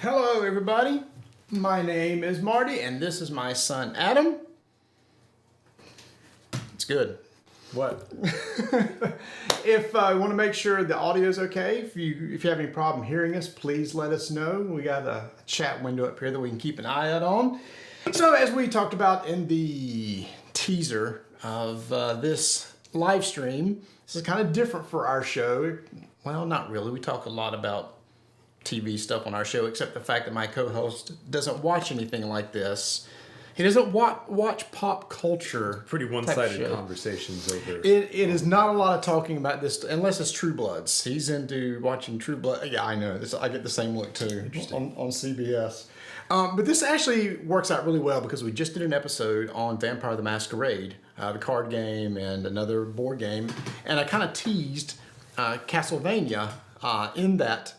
Hello, everybody. My name is Marty, and this is my son, Adam. It's good. What? If you want to make sure the audio is okay, if you have any problem hearing us, please let us know. We got a chat window up here that we can keep an eye out on. So, as we talked about in the teaser of this live stream, this is kind of different for our show. Well, not really. We talk a lot about TV stuff on our show, except the fact that my co-host doesn't watch anything like this. He doesn't watch pop culture. Pretty one-sided conversations over. It is not a lot of talking about this unless it's True Bloods. He's into watching True Blood. Yeah, I know. I get the same look too on CBS. But this actually works out really well because we just did an episode on Vampire the Masquerade, the card game and another board game, and I kind of teased Castlevania in that.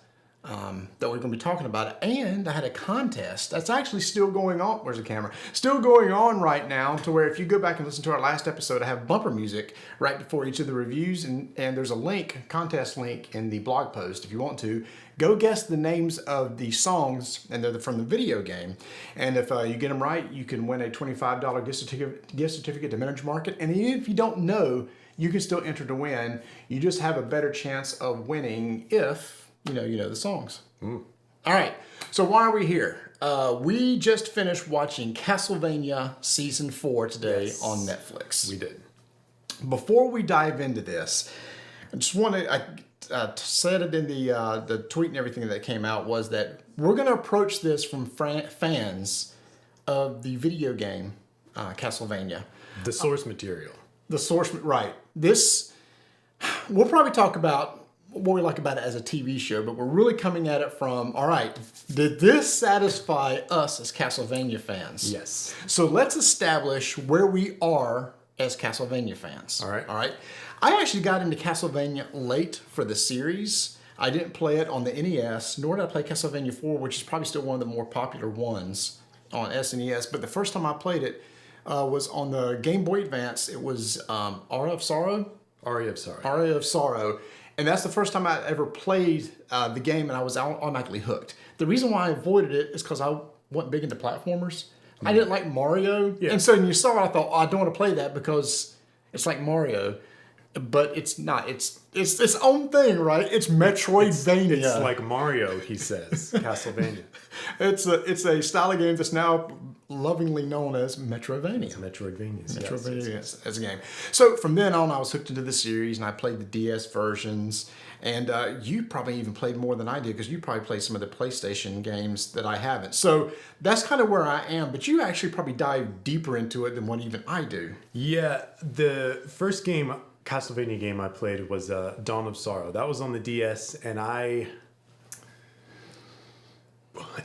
That we're going to be talking about it. And I had a contest that's actually still going on. Where's the camera? Still going on right now, to where if you go back and listen to our last episode, I have bumper music right before each of the reviews, and there's a contest link in the blog post if you want to. Go guess the names of the songs, and they're from the video game. And if you get them right, you can win a $25 gift certificate to Miniature Market. And even if you don't know, you can still enter to win. You just have a better chance of winning if you know the songs. All right, so why are we here? We just finished watching Castlevania Season 4 today on Netflix. We did. Before we dive into this, I just want to, I said it in the tweet and everything that came out, was that we're going to approach this from fans of the video game Castlevania. The source material. The source, right. This, we'll probably talk about what we like about it as a TV show, but we're really coming at it from, all right, did this satisfy us as Castlevania fans? Yes. So let's establish where we are as Castlevania fans. All right. All right. I actually got into Castlevania late for the series. I didn't play it on the NES, nor did I play Castlevania 4, which is probably still one of the more popular ones on SNES. But the first time I played it was on the Game Boy Advance. It was Aria of Sorrow. Aria of Sorrow. Aria of Sorrow. And that's the first time I ever played the game, and I was automatically hooked. The reason why I avoided it is because I wasn't big into platformers. I didn't like Mario. Yeah. And so when you saw it, I thought, I don't want to play that because it's like Mario. But it's not. It's its own thing, right? It's Metroidvania. It's like Mario, he says. Castlevania. It's a style of game that's now lovingly known as Metroidvania. It's Metroidvania. Yes, as a game. So from then on, I was hooked into the series, and I played the DS versions. And you probably even played more than I did, because you probably played some of the PlayStation games that I haven't. So that's kind of where I am. But you actually probably dive deeper into it than what even I do. Yeah, the first Castlevania game I played was Dawn of Sorrow. That was on the DS, and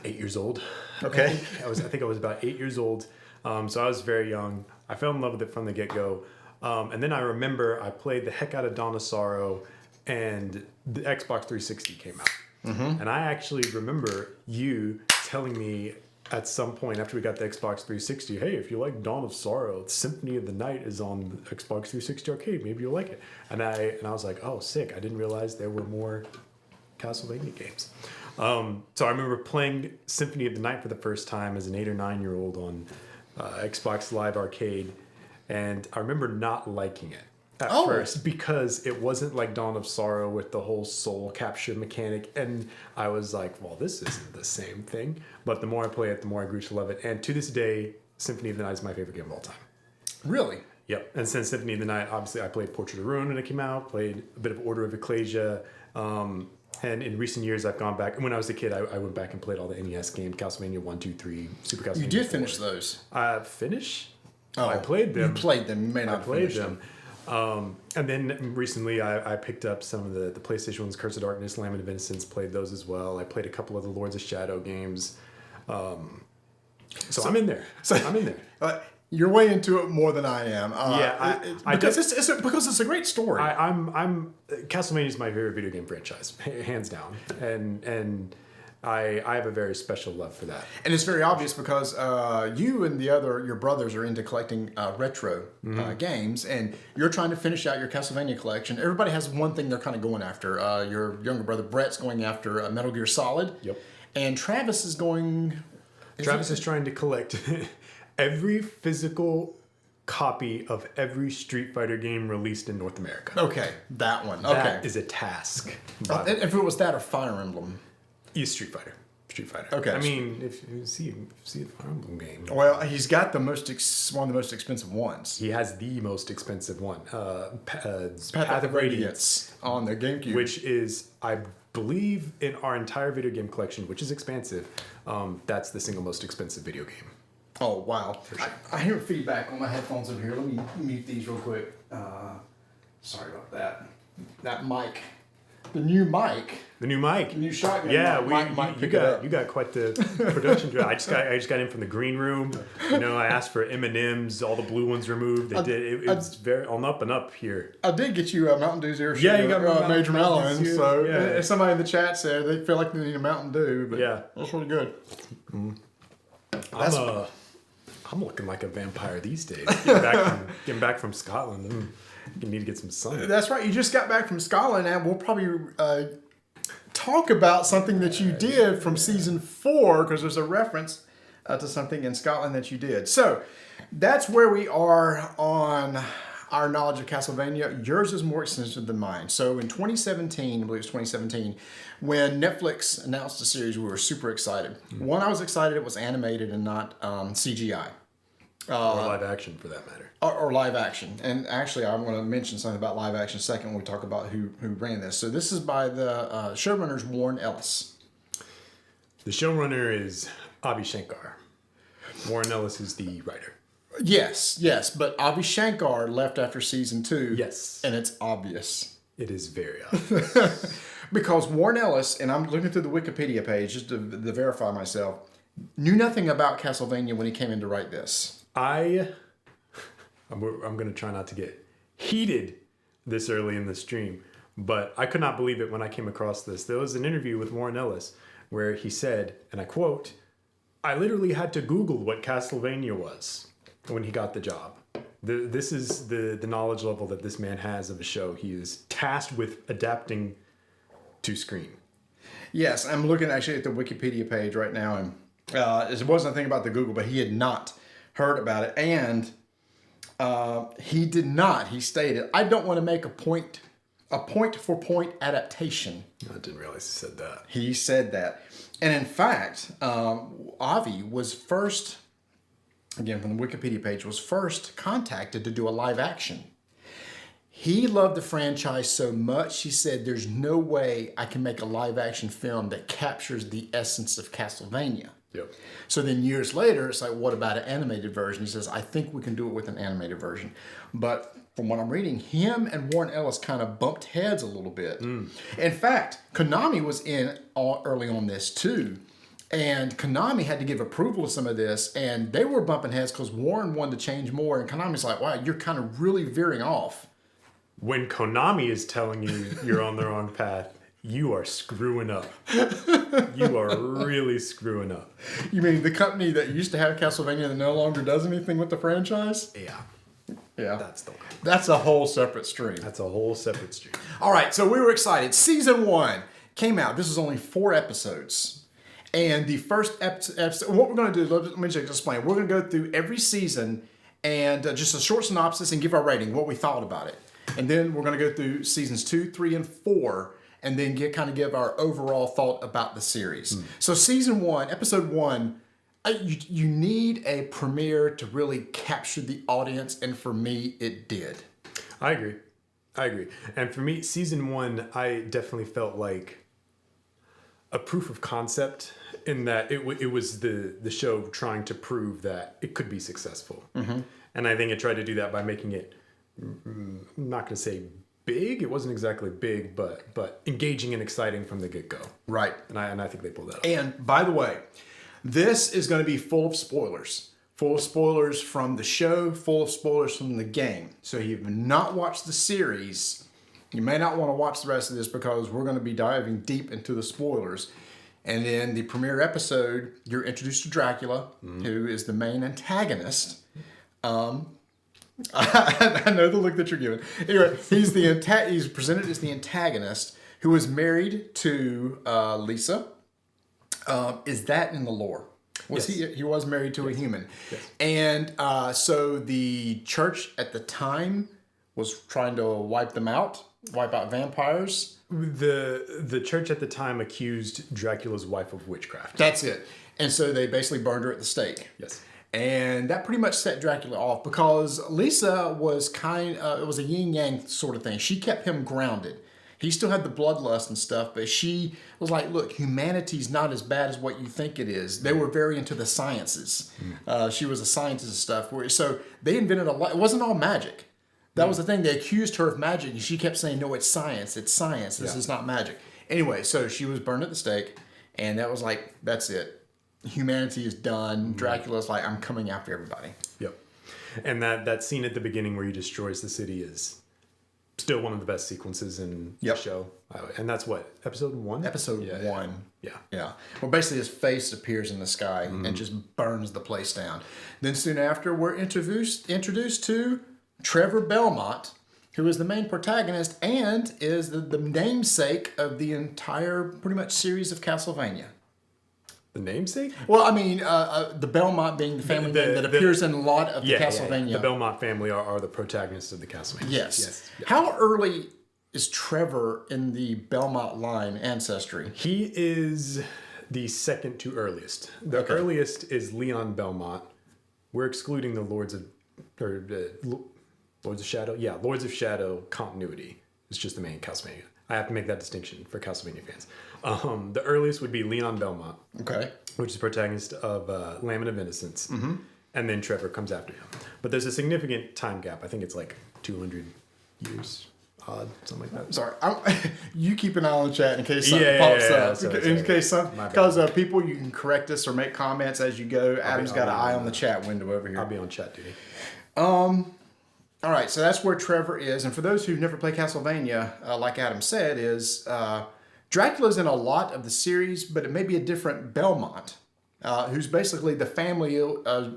8 years old. Okay. I think I was about 8 years old. So I was very young. I fell in love with it from the get-go. And then I remember I played the heck out of Dawn of Sorrow, and the Xbox 360 came out. Mm-hmm. And I actually remember you telling me at some point after we got the Xbox 360, hey, if you like Dawn of Sorrow, Symphony of the Night is on the Xbox 360 arcade. Maybe you'll like it. And I was like, oh, sick. I didn't realize there were more Castlevania games. So I remember playing Symphony of the Night for the first time as an 8 or 9 year old on Xbox Live Arcade. And I remember not liking it at first because it wasn't like Dawn of Sorrow with the whole soul capture mechanic. And I was like, well, this isn't the same thing. But the more I play it, the more I grew to love it. And to this day, Symphony of the Night is my favorite game of all time. Really? Yep. And since Symphony of the Night, obviously I played Portrait of Ruin when it came out, played a bit of Order of Ecclesia. And in recent years, I've gone back. When I was a kid, I went back and played all the NES games, Castlevania 1, 2, 3, Super Castlevania. You did 4. finish those. Finish? Oh, I played them. You played them. You may not I played finish them. And then recently, I picked up some of the PlayStation ones, Curse of Darkness, Lament of Innocence, played those as well. I played a couple of the Lords of Shadow games. So I'm in there. I'm in there. You're way into it more than I am. Because it's a great story. Castlevania is my favorite video game franchise, hands down, and I have a very special love for that. And it's very obvious because you and your brothers are into collecting retro games, and you're trying to finish out your Castlevania collection. Everybody has one thing they're kind of going after. Your younger brother Brett's going after Metal Gear Solid. Yep. And Travis is going... Travis is trying to collect every physical copy of every Street Fighter game released in North America. Okay, that one. That Okay. is a task. If it was that or Fire Emblem. Street Fighter. Street Fighter. Okay. I mean, if you see the Fire Emblem game. Well, he's got the one of the most expensive ones. He has the most expensive one. Path of Radiance on the GameCube. Which is, I believe, in our entire video game collection, which is expansive, that's the single most expensive video game. Oh, wow. Sure. I hear feedback on my headphones over here. Let me mute these real quick. Sorry about that. That mic. The new mic. The new mic. The new shotgun. Yeah, mic. you got quite the production job. I just got in from the green room. You know, I asked for M&Ms, all the blue ones removed. It was very on up and up here. I did get you a Mountain Dew Zero Sugar. Yeah, you got Major Melon. So yeah. if somebody in the chat said they feel like they need a Mountain Dew, but yeah, that's really good. I'm looking like a vampire these days. Getting back from Scotland. You need to get some sun. That's right. You just got back from Scotland, and we'll probably talk about something that you did from season 4, because there's a reference to something in Scotland that you did. So that's where we are on our knowledge of Castlevania. Yours is more extensive than mine. So in 2017, I believe it was 2017, when Netflix announced the series, we were super excited. One, I was excited it was animated and not CGI. Or live action, for that matter. Or live action. And actually, I'm going to mention something about live action second when we talk about who ran this. So this is by the showrunners Warren Ellis. The showrunner is Avi Shankar. Warren Ellis is the writer. Yes. But Avi Shankar left after season 2. Yes. And it's obvious. It is very obvious. Because Warren Ellis, and I'm looking through the Wikipedia page just to verify myself, knew nothing about Castlevania when he came in to write this. I'm going to try not to get heated this early in the stream, but I could not believe it when I came across this. There was an interview with Warren Ellis where he said, and I quote, "I literally had to Google what Castlevania was when he got the job." This is the knowledge level that this man has of a show he is tasked with adapting to screen. Yes, I'm looking actually at the Wikipedia page right now, and it wasn't a thing about the Google, but he had not heard about it, and he did not. He stated, "I don't want to make a point for point adaptation." I didn't realize he said that. He said that, and in fact, Avi was first, again from the Wikipedia page, was first contacted to do a live action. He loved the franchise so much, he said, "There's no way I can make a live action film that captures the essence of Castlevania." Yep. So then years later, it's like, what about an animated version? He says, "I think we can do it with an animated version." But from what I'm reading, him and Warren Ellis kind of bumped heads a little bit. In fact, Konami was in early on this too. And Konami had to give approval to some of this. And they were bumping heads because Warren wanted to change more. And Konami's like, "Wow, you're kind of really veering off." When Konami is telling you you're on the wrong path, you are screwing up. You are really screwing up. You mean the company that used to have Castlevania that no longer does anything with the franchise? Yeah. That's a whole separate stream. All right, so we were excited. Season 1 came out. This is only 4 episodes. And the first episode, what we're going to do, let me just explain. We're going to go through every season and just a short synopsis and give our rating, what we thought about it. And then we're going to go through seasons 2, 3, and 4, and then give our overall thought about the series. So season 1, episode 1, you need a premiere to really capture the audience, and for me, it did. I agree. And for me, season 1, I definitely felt like a proof of concept in that it was the show trying to prove that it could be successful. And I think it tried to do that by making it, I'm not going to say big. It wasn't exactly big, but engaging and exciting from the get-go. Right. And I think they pulled that off. And by the way, this is going to be full of spoilers. Full of spoilers from the show, full of spoilers from the game. So if you've not watched the series, you may not want to watch the rest of this because we're going to be diving deep into the spoilers. And then the premiere episode, you're introduced to Dracula, who is the main antagonist. I know the look that you're giving. Anyway, he's presented as the antagonist who is married to Lisa. Is that in the lore? Was Yes. he was married to a human. Yes. And so the church at the time was trying to wipe out vampires. The church at the time accused Dracula's wife of witchcraft. That's it. And so they basically burned her at the stake. Yes. And that pretty much set Dracula off because Lisa was it was a yin yang sort of thing. She kept him grounded. He still had the bloodlust and stuff, but she was like, look, humanity's not as bad as what you think it is. They were very into the sciences. She was a scientist and stuff. So they invented a lot. It wasn't all magic. That was the thing. They accused her of magic, and she kept saying, no, it's science. It's science. This is not magic. Anyway, so she was burned at the stake, and that was like, that's it. Humanity is done. Dracula's like, I'm coming after everybody. Yep. And that scene at the beginning where he destroys the city is still one of the best sequences in the show. And that's what, episode 1? Episode 1. Yeah. Yeah. Well, basically his face appears in the sky and just burns the place down. Then soon after, we're introduced to Trevor Belmont, who is the main protagonist and is the namesake of the entire, pretty much, series of Castlevania. The namesake? Well, I mean, the Belmont being the family name that appears in a lot of the Castlevania. Yeah. The Belmont family are the protagonists of the Castlevania. Yes. How early is Trevor in the Belmont line ancestry? He is the second to earliest. The earliest is Leon Belmont. We're excluding the Lords of Shadow. Yeah, Lords of Shadow continuity. It's just the main Castlevania. I have to make that distinction for Castlevania fans. The earliest would be Leon Belmont, which is protagonist of Lament of Innocence, and then Trevor comes after him. But there's a significant time gap. I think it's like 200 years, odd, something like that. Sorry, you keep an eye on the chat in case something pops up. Sorry. Case something, because people, you can correct us or make comments as you go. Adam's got an eye on the chat window over here. I'll be on chat duty. All right, so that's where Trevor is. And for those who've never played Castlevania, like Adam said, is Dracula's in a lot of the series, but it may be a different Belmont, who's basically the family.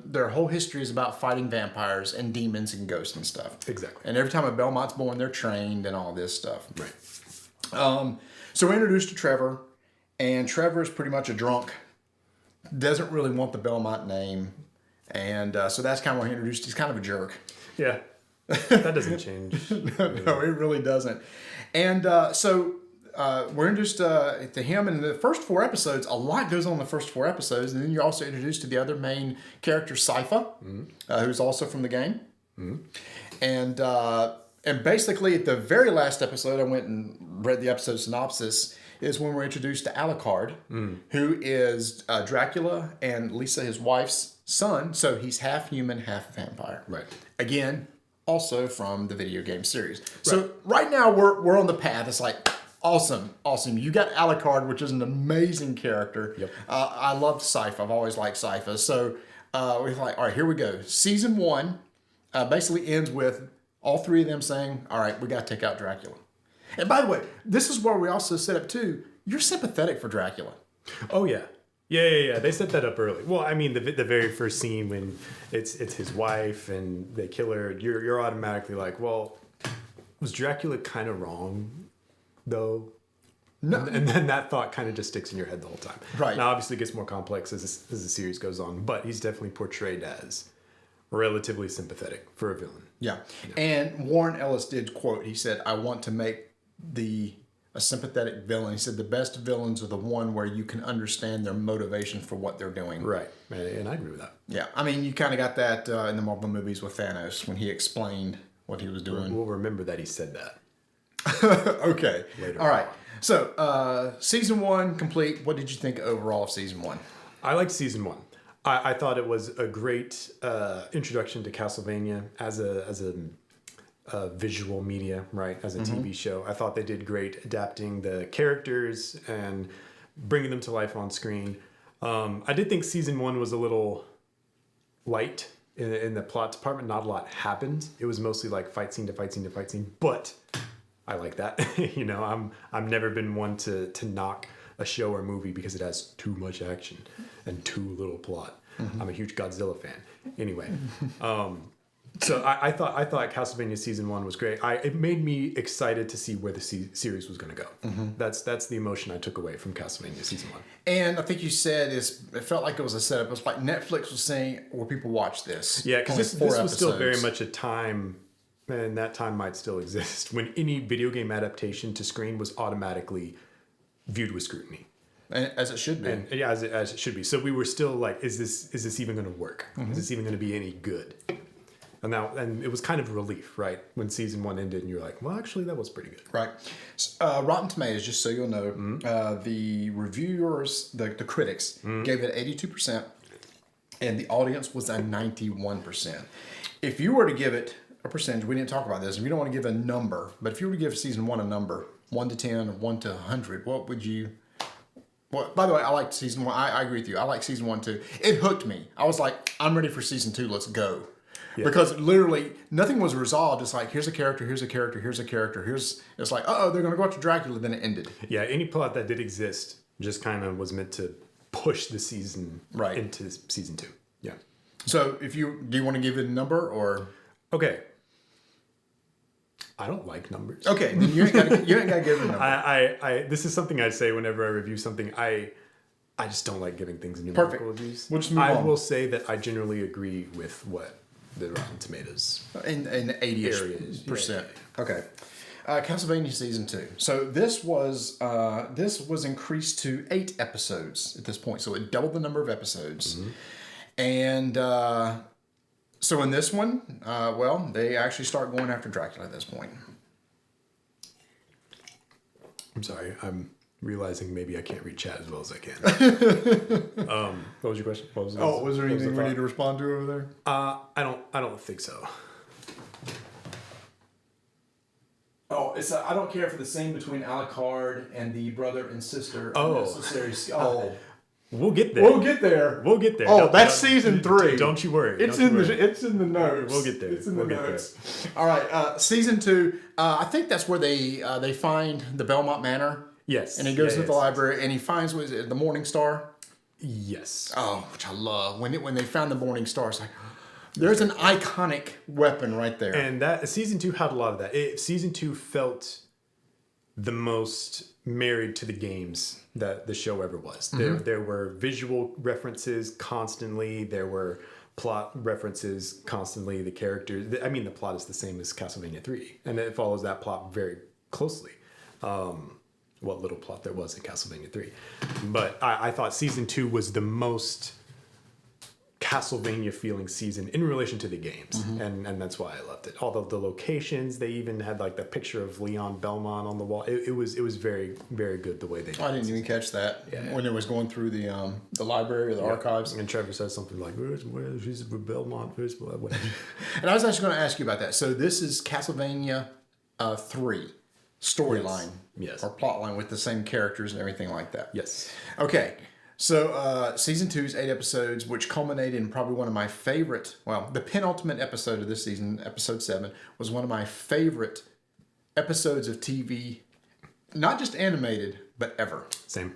Their whole history is about fighting vampires and demons and ghosts and stuff. Exactly. And every time a Belmont's born, they're trained and all this stuff. Right. So we're introduced to Trevor, and Trevor is pretty much a drunk. Doesn't really want the Belmont name. And so that's kind of what he introduced. He's kind of a jerk. Yeah. That doesn't change. No, it really doesn't. And so we're introduced to him in the first 4 episodes. A lot goes on in the first 4 episodes. And then you're also introduced to the other main character, Sypha, who's also from the game. And basically at the very last episode, I went and read the episode synopsis, is when we're introduced to Alucard, who is Dracula and Lisa, his wife's son. So he's half human, half vampire. Right. Again, also from the video game series. So right now we're on the path. It's like, awesome. You got Alucard, which is an amazing character. Yep. I love Sypha. I've always liked Sypha. So we're like, all right, here we go. Season 1 basically ends with all 3 of them saying, all right, we got to take out Dracula. And by the way, this is where we also set up too, you're sympathetic for Dracula. Oh, yeah. Yeah. They set that up early. Well, I mean, the very first scene when it's his wife and they kill her, you're automatically like, well, was Dracula kind of wrong, though? No. And then that thought kind of just sticks in your head the whole time. Right. Now, obviously, it gets more complex as the series goes on, but he's definitely portrayed as relatively sympathetic for a villain. Yeah. And Warren Ellis did quote, he said, I want to make a sympathetic villain. He said the best villains are the one where you can understand their motivation for what they're doing. Right. And I agree with that. Yeah. I mean, you kind of got that in the Marvel movies with Thanos when he explained what he was doing. We'll remember that he said that. Okay. Later all right. So, season 1 complete. What did you think overall of season 1? I liked season 1. I thought it was a great introduction to Castlevania as a visual media, right? As a TV show. I thought they did great adapting the characters and bringing them to life on screen. I did think season 1 was a little light in the plot department. Not a lot happened. It was mostly like fight scene to fight scene to fight scene. But I like that. I've never been one to knock a show or movie because it has too much action and too little plot. I'm a huge Godzilla fan. Anyway, So I thought Castlevania Season 1 was great. It made me excited to see where the series was going to go. Mm-hmm. That's the emotion I took away from Castlevania Season 1. And I think you said it felt like it was a setup. It was like Netflix was saying, "Will people watch this?" Yeah, because this was still very much a time, and that time might still exist, when any video game adaptation to screen was automatically viewed with scrutiny. And as it should be. And, yeah, as it should be. So we were still like, is this even going to work? Mm-hmm. Is this even going to be any good? And it was kind of a relief, right? When Season 1 ended and you're like, well, actually, that was pretty good. Right. Rotten Tomatoes, just so you'll know, the reviewers, the critics, gave it 82%, and the audience was at 91%. If you were to give it a percentage, we didn't talk about this, and we don't want to give a number, but if you were to give Season 1 a number, 1 to 10 or 1 to 100, what would you... Well, by the way, I liked Season 1. I agree with you. I like Season 1 too. It hooked me. I was like, I'm ready for Season 2. Let's go. Yeah. Because literally nothing was resolved. It's like, here's a character, here's a character, here's a character. It's like, they're going to go after Dracula. Then it ended. Yeah, any plot that did exist just kind of was meant to push the season into Season 2. Yeah. So do you want to give it a number or? Okay. I don't like numbers. Okay, then you ain't got to give it a number. This is something I say whenever I review something. I just don't like giving things numerical reviews. We'll just move on. Will say that I generally agree with what the Rotten Tomatoes in 80%. Yeah. Okay. Castlevania Season 2. So this was increased to 8 episodes at this point. So it doubled the number of episodes. Mm-hmm. And so in this one, they actually start going after Dracula at this point. I'm sorry. I'm realizing maybe I can't read chat as well as I can. What was your question? Was there anything we need to respond to over there? I don't think so. I don't care for the scene between Alucard and the brother and sister. We'll get there. We'll get there. Oh, that's Season 3. Don't you worry. It's in the notes. We'll get there. It's in the notes. All right. Season 2. I think that's where they find the Belmont Manor. Yes. And he goes to the library and he finds the Morning Star. Yes. Oh, which I love. When they found the Morning Star, it's like there's an iconic weapon right there. And that Season 2 had a lot of that. Season 2 felt the most married to the games that the show ever was. Mm-hmm. There were visual references constantly. There were plot references constantly. The characters. The plot is the same as Castlevania 3, and it follows that plot very closely. What little plot there was in Castlevania 3. But I thought Season 2 was the most Castlevania feeling season in relation to the games. Mm-hmm. And that's why I loved it. All the locations, they even had like the picture of Leon Belmont on the wall. It was very, very good the way they did I didn't even catch that when it was going through the library or the archives. And Trevor says something like, where's Belmont? Where's whatever. And I was actually going to ask you about that. So this is Castlevania 3 storyline. Yes. Or plot line with the same characters and everything like that. Yes. Okay. So Season 2 is 8 episodes, which culminated in probably one of my favorite, the penultimate episode of this season, episode 7, was one of my favorite episodes of TV, not just animated, but ever. Same.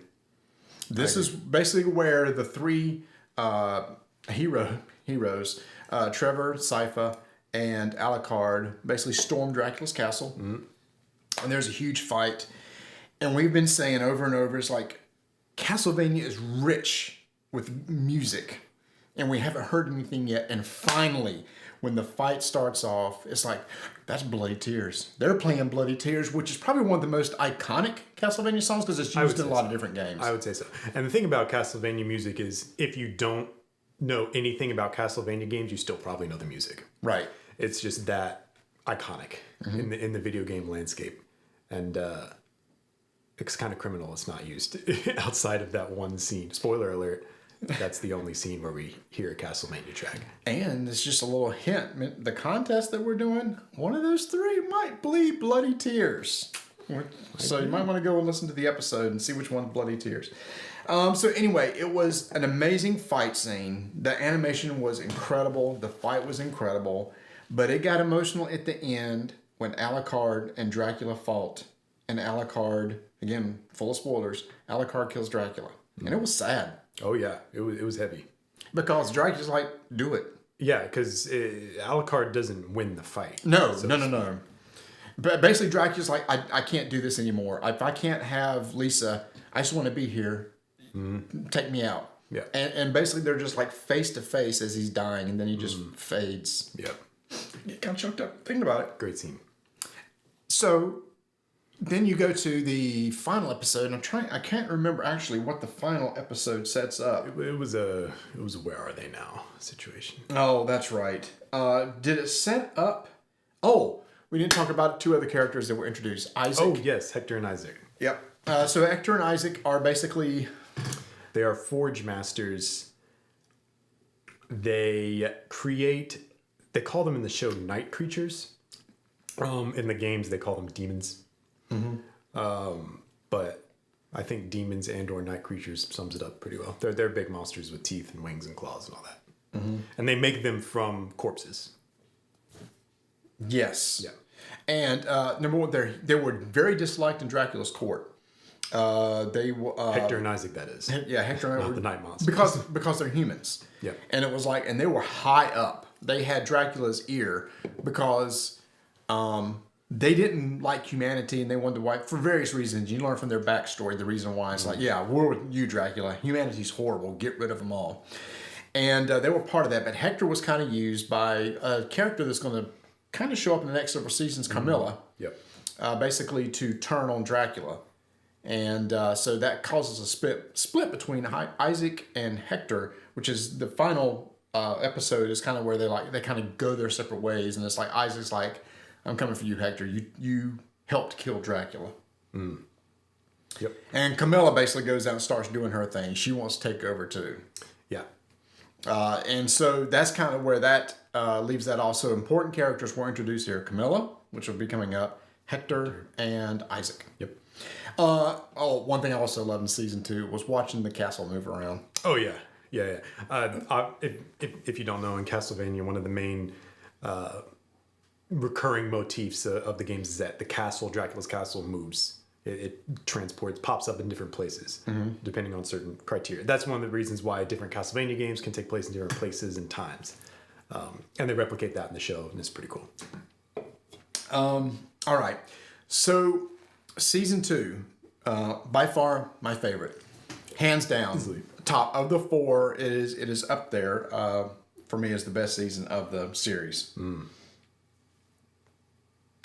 This is basically where the 3 heroes, Trevor, Sypha, and Alucard, basically storm Dracula's castle. Mm-hmm. And there's a huge fight. And we've been saying over and over, it's like, Castlevania is rich with music, and we haven't heard anything yet. And finally, when the fight starts off, it's like, that's Bloody Tears. They're playing Bloody Tears, which is probably one of the most iconic Castlevania songs because it's used in a lot of different games. I would say so. And the thing about Castlevania music is if you don't know anything about Castlevania games, you still probably know the music. Right. It's just that iconic in the video game landscape. And it's kind of criminal it's not used outside of that one scene. Spoiler alert, that's the only scene where we hear a Castlevania track. And it's just a little hint. The contest that we're doing, one of those 3 might bleed Bloody Tears. So you might want to go and listen to the episode and see which one's Bloody Tears. So anyway, it was an amazing fight scene. The animation was incredible. The fight was incredible. But it got emotional at the end when Alucard and Dracula fought. And Alucard, again, full of spoilers, Alucard kills Dracula. And it was sad. Oh, yeah. It was heavy. Because Dracula's like, do it. Yeah, because Alucard doesn't win the fight. No. But basically, Dracula's like, I can't do this anymore. If I can't have Lisa, I just want to be here. Take me out. Yeah. And basically, they're just like face to face as he's dying, and then he just fades. Yep. Get kind of choked up thinking about it. Great scene. So then you go to the final episode, and I can't remember actually what the final episode sets up. It was a where are they now situation. Oh, that's right. Did it set up? Oh, we didn't talk about two other characters that were introduced. Isaac. Oh yes, Hector and Isaac. Yep. So Hector and Isaac are basically... They are forge masters. They call them in the show night creatures. In the games, they call them demons. But I think demons and or night creatures sums it up pretty well. They're big monsters with teeth and wings and claws and all that. And they make them from corpses. Yes. Yeah. And number one, they were very disliked in Dracula's court. Hector and Isaac, that is. Yeah, Hector and Not the night monsters. Because they're humans. Yeah. And it was like, and they were high up. They had Dracula's ear because they didn't like humanity and they wanted to wipe for various reasons. You learn from their backstory the reason why. It's like, yeah, we're with you, Dracula. Humanity's horrible. Get rid of them all. And they were part of that. But Hector was kind of used by a character that's going to kind of show up in the next several seasons, Carmilla. Yep. Basically to turn on Dracula. And so that causes a split between Isaac and Hector, which is the final episode is kind of where they kind of go their separate ways. And it's like Isaac's like, I'm coming for you, Hector. You helped kill Dracula. Yep. And Camilla basically goes out and starts doing her thing. She wants to take over too. Yeah. And so that's kind of where that leaves that off. So important characters were introduced here. Camilla, which will be coming up, Hector, and Isaac. Yep. One thing I also loved in season 2 was watching the castle move around. Oh yeah. If you don't know, in Castlevania, one of the main recurring motifs of the games is that the castle, Dracula's castle, moves. It transports, pops up in different places, depending on certain criteria. That's one of the reasons why different Castlevania games can take place in different places and times. And they replicate that in the show, and it's pretty cool. All right. So, season 2, by far my favorite. Hands down. Easily. Top of the 4, it is up there for me as the best season of the series.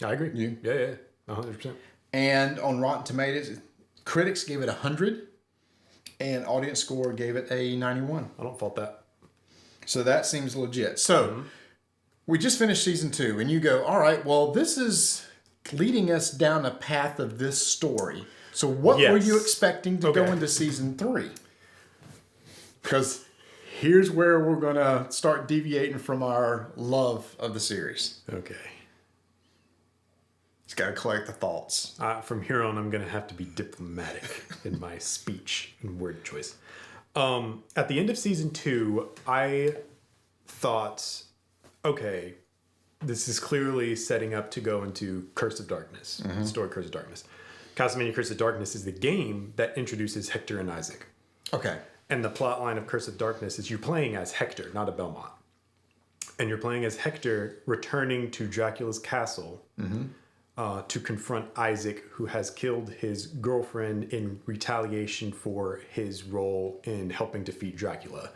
I agree. You? Yeah. 100%. And on Rotten Tomatoes, critics gave it 100, and audience score gave it a 91. I don't fault that. So that seems legit. So we just finished season 2, and you go, all right, well, this is leading us down a path of this story. So what were you expecting to go into season 3? Because here's where we're going to start deviating from our love of the series. Okay. Just got to collect the thoughts. From here on, I'm going to have to be diplomatic in my speech and word choice. At the end of season 2, I thought, okay, this is clearly setting up to go into Curse of Darkness, the story Curse of Darkness. Castlevania Curse of Darkness is the game that introduces Hector and Isaac. Okay. And the plot line of Curse of Darkness is you're playing as Hector, not a Belmont. And you're playing as Hector returning to Dracula's castle to confront Isaac, who has killed his girlfriend in retaliation for his role in helping defeat Dracula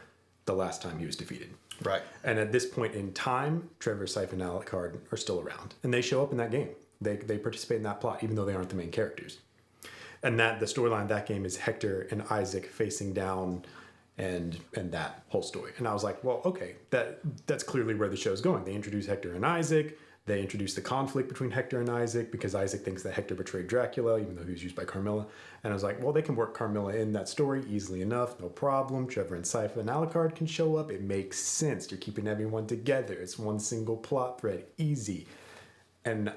the last time he was defeated. Right. And at this point in time, Trevor, Syph, and Alucard are still around. And they show up in that game. They participate in that plot, even though they aren't the main characters. And that the storyline of that game is Hector and Isaac facing down and that whole story. And I was like, well, okay, that's clearly where the show's going. They introduce Hector and Isaac. They introduce the conflict between Hector and Isaac because Isaac thinks that Hector betrayed Dracula, even though he was used by Carmilla. And I was like, well, they can work Carmilla in that story easily enough. No problem. Trevor and Syph and Alucard can show up. It makes sense. You're keeping everyone together. It's one single plot thread. Easy. And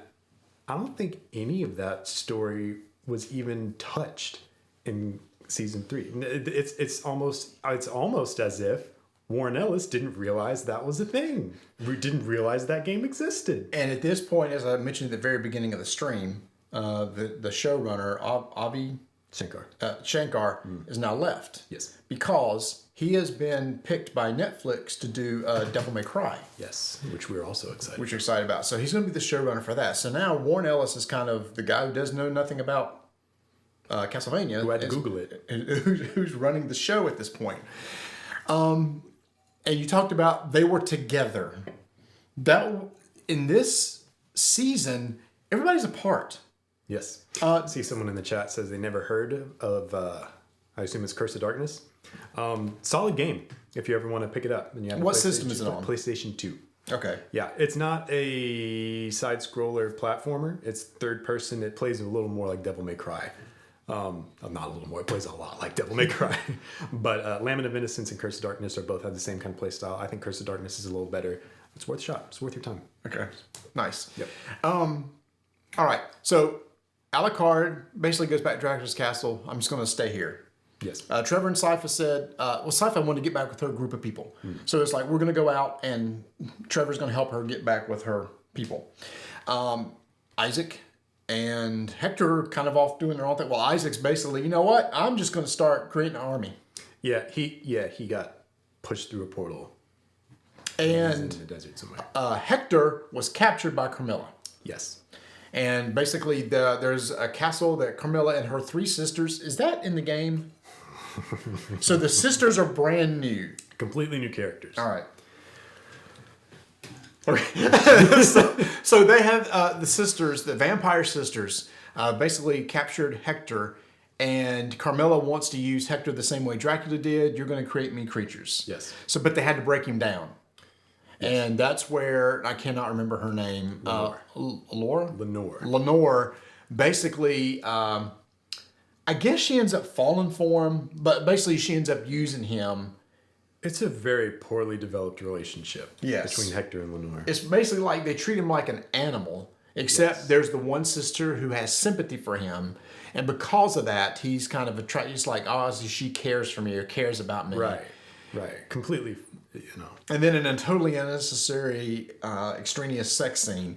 I don't think any of that story was even touched in season 3. It's almost as if Warren Ellis didn't realize that was a thing. We didn't realize that game existed. And at this point, as I mentioned at the very beginning of the stream, the showrunner, Shankar is now left. Yes. Because he has been picked by Netflix to do Devil May Cry. Yes, which we're also excited. Which you're excited about. So he's going to be the showrunner for that. So now Warren Ellis is kind of the guy who does know nothing about Castlevania. Who had to Google it. Who's running the show at this point. And you talked about they were together. In this season, everybody's apart. Yes. I see someone in the chat says they never heard of, I assume it's Curse of Darkness. Solid game if you ever want to pick it up. And you have what system is it on? PlayStation 2. Okay. Yeah, it's not a side-scroller platformer. It's third person. It plays a little more like Devil May Cry. Not a little more. It plays a lot like Devil May Cry. But Lament of Innocence and Curse of Darkness are both have the same kind of play style. I think Curse of Darkness is a little better. It's worth a shot. It's worth your time. Okay. Nice. Yep. All right. So Alucard basically goes back to Dracula's castle. I'm just going to stay here. Yes. Trevor and Sypha said, Sypha wanted to get back with her group of people. So it's like, we're going to go out and Trevor's going to help her get back with her people. Isaac and Hector kind of off doing their own thing. Well, Isaac's basically, you know what? I'm just going to start creating an army. Yeah, he got pushed through a portal. And in the desert somewhere. Hector was captured by Carmilla. Yes. And basically, there's a castle that Carmilla and her 3 sisters. Is that in the game? So the sisters are brand new. Completely new characters. All right. Okay. so they have the sisters, the vampire sisters, basically captured Hector. And Carmilla wants to use Hector the same way Dracula did. You're going to create me creatures. Yes. So, but they had to break him down. Yes. And that's where, I cannot remember her name. Lenore. Basically, I guess she ends up falling for him, but basically she ends up using him. It's a very poorly developed relationship between Hector and Lenore. It's basically like they treat him like an animal, except there's the one sister who has sympathy for him. And because of that, he's kind of attracted. He's like, she cares for me or cares about me. Right. Completely, And then in a totally unnecessary, extraneous sex scene,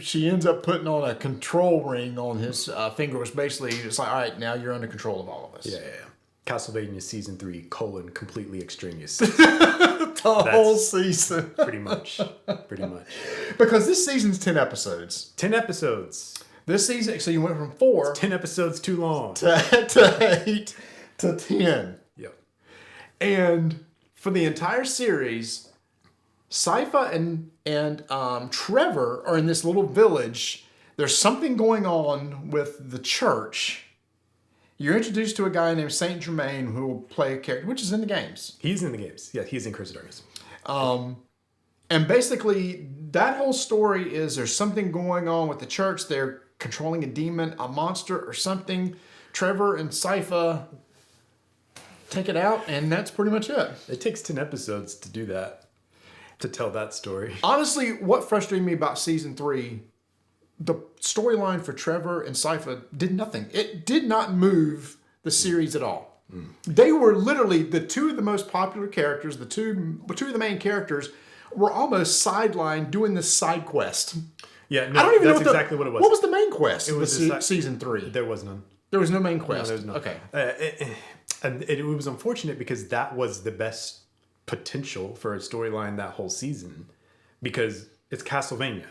she ends up putting on a control ring on his finger, which basically it's like, all right, now you're under control of all of us. Yeah. Castlevania Season 3, completely extraneous. The whole season. Pretty much. Because this season's 10 episodes. 10 episodes. This season, so you went from 4. 10 episodes too long. To 8 to 10. Yep. And for the entire series, Sypha and Trevor are in this little village. There's something going on with the church. You're introduced to a guy named Saint Germain who will play a character, which is in the games. He's in the games. Yeah, he's in Curse of Darkness. And basically, that whole story is there's something going on with the church. They're controlling a demon, a monster, or something. Trevor and Sypha take it out, and that's pretty much it. It takes 10 episodes to do that, to tell that story. Honestly, what frustrated me about Season 3, the storyline for Trevor and Sypha did nothing. It did not move the series at all. They were literally the 2 of the most popular characters, the two of the main characters were almost sidelined doing this side quest. Yeah, no, I don't even know exactly what it was. What was the main quest? It was Season 3. There was none. There was no main quest. No, there was none. Okay. And it was unfortunate because that was the best potential for a storyline that whole season, because it's Castlevania.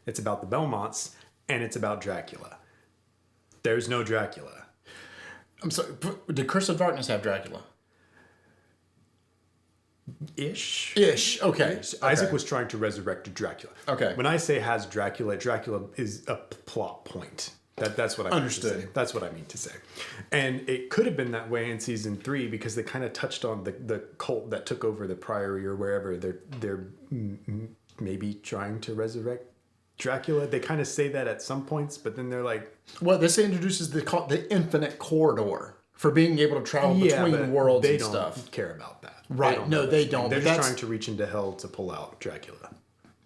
It's about the Belmonts, and it's about Dracula. There's no Dracula. I'm sorry, did Curse of Darkness have Dracula? Ish. Okay. Isaac was trying to resurrect Dracula. Okay. When I say has Dracula, Dracula is a plot point. That's what I mean to say. That's what I mean to say. And it could have been that way in Season 3 because they kind of touched on the cult that took over the Priory or wherever. They're maybe trying to resurrect Dracula. They kind of say that at some points, but then they're like... Well, this introduces the infinite corridor for being able to travel between worlds and stuff. They don't care about that. Right. They don't. They're just trying to reach into hell to pull out Dracula.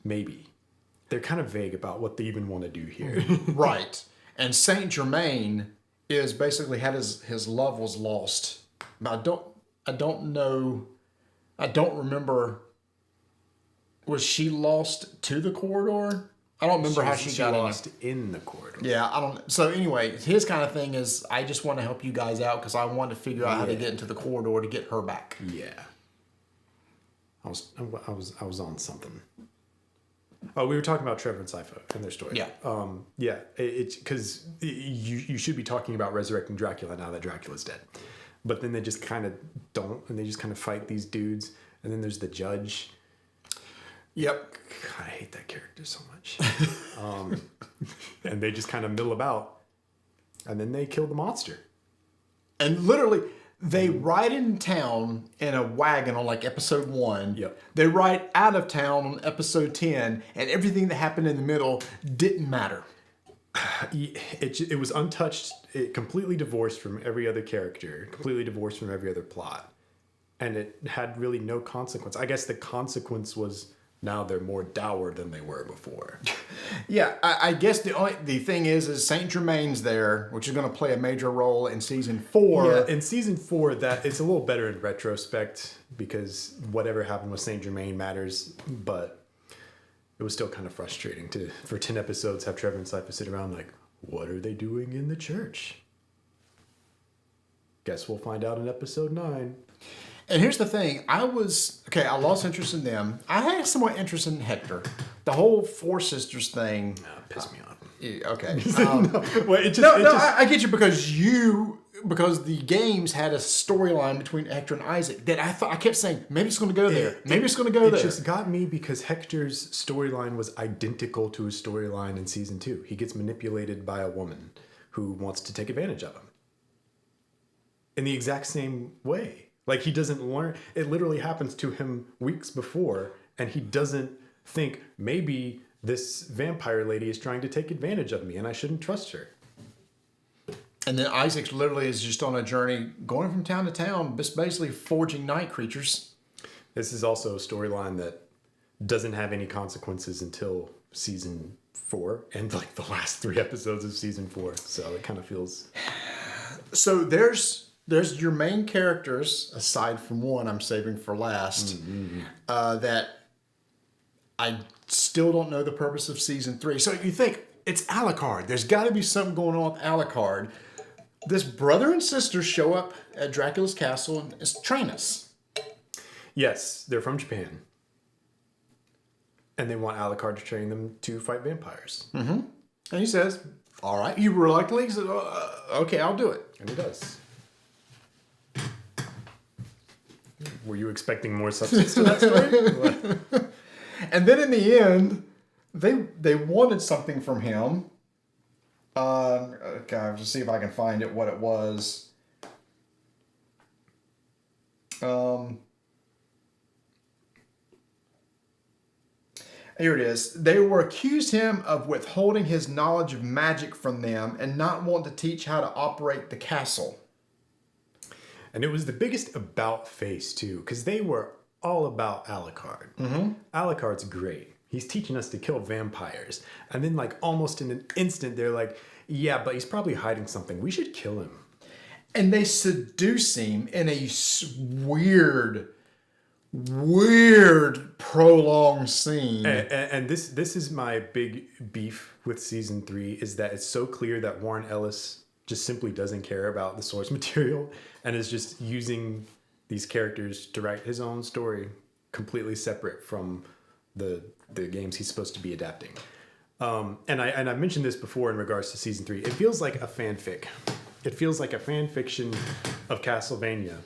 Maybe. They're kind of vague about what they even want to do here. Right. And Saint Germain is basically had his love was lost. I don't know. I don't remember. Was she lost to the corridor? I don't remember how she got lost in the corridor. Yeah, I don't. So anyway, his kind of thing is, I just want to help you guys out because I want to figure out how to get into the corridor to get her back. Yeah. I was on something. Oh, we were talking about Trevor and Sypha and their story. Yeah. Yeah. It's because you should be talking about resurrecting Dracula now that Dracula's dead, but then they just kind of don't, and they just kind of fight these dudes, and then there's the judge. Yep. God, I hate that character so much. And they just kind of mill about, and then they kill the monster. And literally, they ride in town in a wagon on like episode 1. Yep. They ride out of town on episode 10, and everything that happened in the middle didn't matter. It was untouched, completely divorced from every other character, completely divorced from every other plot. And it had really no consequence. I guess the consequence was now they're more dour than they were before. Yeah, I guess the thing is Saint Germain's there, which is going to play a major role in season 4. Yeah, in season 4, that it's a little better in retrospect because whatever happened with Saint Germain matters, but it was still kind of frustrating for 10 episodes have Trevor and Sypha sit around like, what are they doing in the church? Guess we'll find out in episode 9. And here's the thing. I lost interest in them. I had somewhat interest in Hector. The whole Four Sisters thing. Pissed me off. Okay. I get you because the games had a storyline between Hector and Isaac that I kept saying, maybe it's going to go there. Maybe it's going to go there. It just got me because Hector's storyline was identical to his storyline in season 2. He gets manipulated by a woman who wants to take advantage of him. In the exact same way. Like, he doesn't learn. It literally happens to him weeks before, and he doesn't think, maybe this vampire lady is trying to take advantage of me, and I shouldn't trust her. And then Isaac literally is just on a journey, going from town to town, just basically forging night creatures. This is also a storyline that doesn't have any consequences until season 4, and like the last 3 episodes of season 4. So it kind of feels... So there's your main characters, aside from one I'm saving for last, that I still don't know the purpose of season 3. So you think, it's Alucard. There's got to be something going on with Alucard. This brother and sister show up at Dracula's castle and train us. Yes, they're from Japan. And they want Alucard to train them to fight vampires. Mm-hmm. And he says, all right. You reluctantly said, okay, I'll do it. And he does. Were you expecting more substance to that story? And then in the end, they wanted something from him. Okay, I'll just see if I can find it, what it was. Here it is. They were accused him of withholding his knowledge of magic from them and not wanting to teach how to operate the castle. And it was the biggest about face, too, because they were all about Alucard. Mm-hmm. Alucard's great. He's teaching us to kill vampires. And then, like, almost in an instant, they're like, yeah, but he's probably hiding something. We should kill him. And they seduce him in a weird, prolonged scene. And this is my big beef with season 3, is that it's so clear that Warren Ellis just simply doesn't care about the source material and is just using these characters to write his own story completely separate from the games he's supposed to be adapting. And I mentioned this before in regards to season 3. It feels like a fanfic. It feels like a fan fiction of Castlevania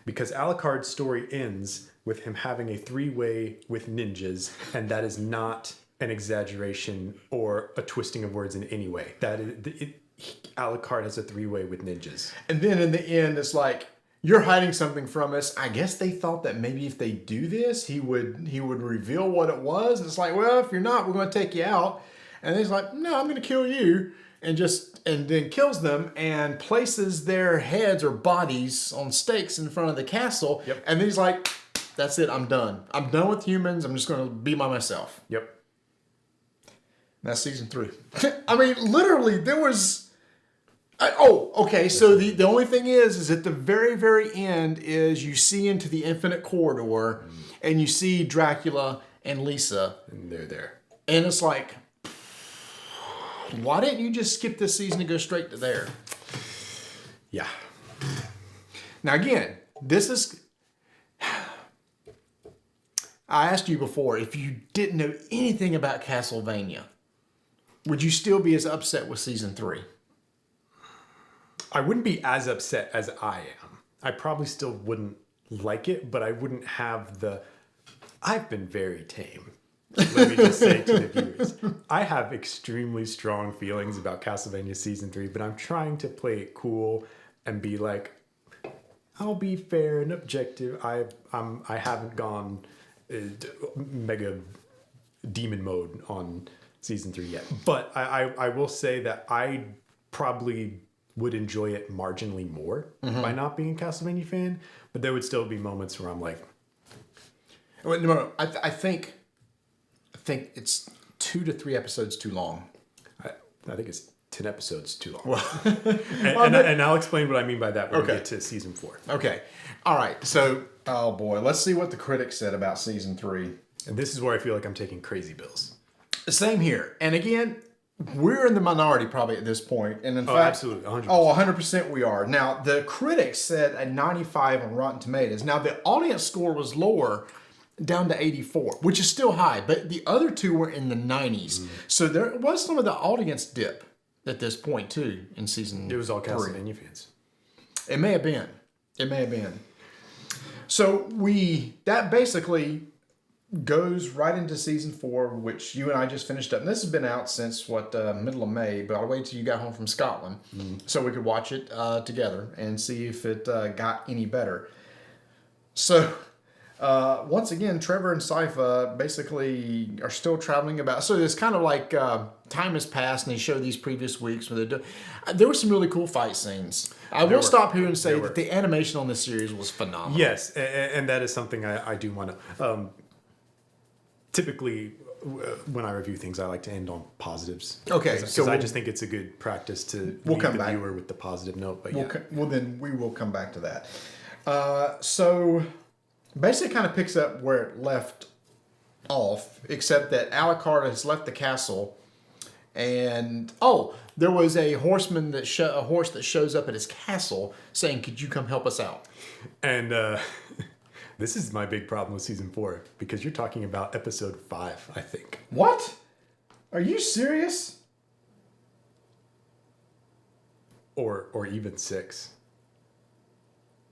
because Alucard's story ends with him having a 3-way with ninjas, and that is not an exaggeration or a twisting of words in any way. Alucard has a 3-way with ninjas. And then in the end, it's like, you're hiding something from us. I guess they thought that maybe if they do this, he would reveal what it was. And it's like, well, if you're not, we're going to take you out. And he's like, no, I'm going to kill you. And then kills them and places their heads or bodies on stakes in front of the castle. Yep. And then he's like, that's it. I'm done. I'm done with humans. I'm just going to be by myself. Yep. And that's season 3. I mean, literally, there was... okay. So the only thing is at the very, very end is you see into the infinite corridor and you see Dracula and Lisa. And they're there. And it's like, why didn't you just skip this season and go straight to there? Yeah. Now, again, this is... I asked you before, if you didn't know anything about Castlevania, would you still be as upset with Season 3? I wouldn't be as upset as I am. I probably still wouldn't like it, but I wouldn't have the... I've been very tame. Let me just say to the viewers, I have extremely strong feelings about Castlevania Season 3, but I'm trying to play it cool and be like, I'll be fair and objective. I haven't gone mega demon mode on Season 3 yet. But I will say that I probably would enjoy it marginally more by not being a Castlevania fan, but there would still be moments where I'm like... Well, no, I think it's 2 to 3 episodes too long. I think it's 10 episodes too long. Well, and I'll explain what I mean by that when we get to Season 4. Okay. All right. So, oh boy, let's see what the critics said about Season 3. And this is where I feel like I'm taking crazy bills. Same here. And again, we're in the minority probably at this point. And in fact, absolutely. 100%. Oh, 100% we are. Now, the critics said a 95 on Rotten Tomatoes. Now, the audience score was lower, down to 84, which is still high, but the other two were in the 90s. So there was some of the audience dip at this point too in Season 3. It was all Castlevania fans. It may have been. It may have been. So that basically goes right into Season 4, which you and I just finished up. And this has been out since middle of May, but I waited till you got home from Scotland so we could watch it together and see if it got any better. So once again, Trevor and Sypha basically are still traveling about. So it's kind of like time has passed, and they show these previous weeks where there were some really cool fight scenes. I will stop here and say that the animation on this series was phenomenal. Yes, and that is something I do want to. Typically, when I review things, I like to end on positives. Okay, so I just think it's a good practice to leave the viewer with the positive note. But then we will come back to that. So. Basically kind of picks up where it left off, except that Alucard has left the castle, and there was a horse that shows up at his castle saying, "Could you come help us out?" And this is my big problem with Season 4, because you're talking about Episode 5, I think. What? Are you serious? Or even 6.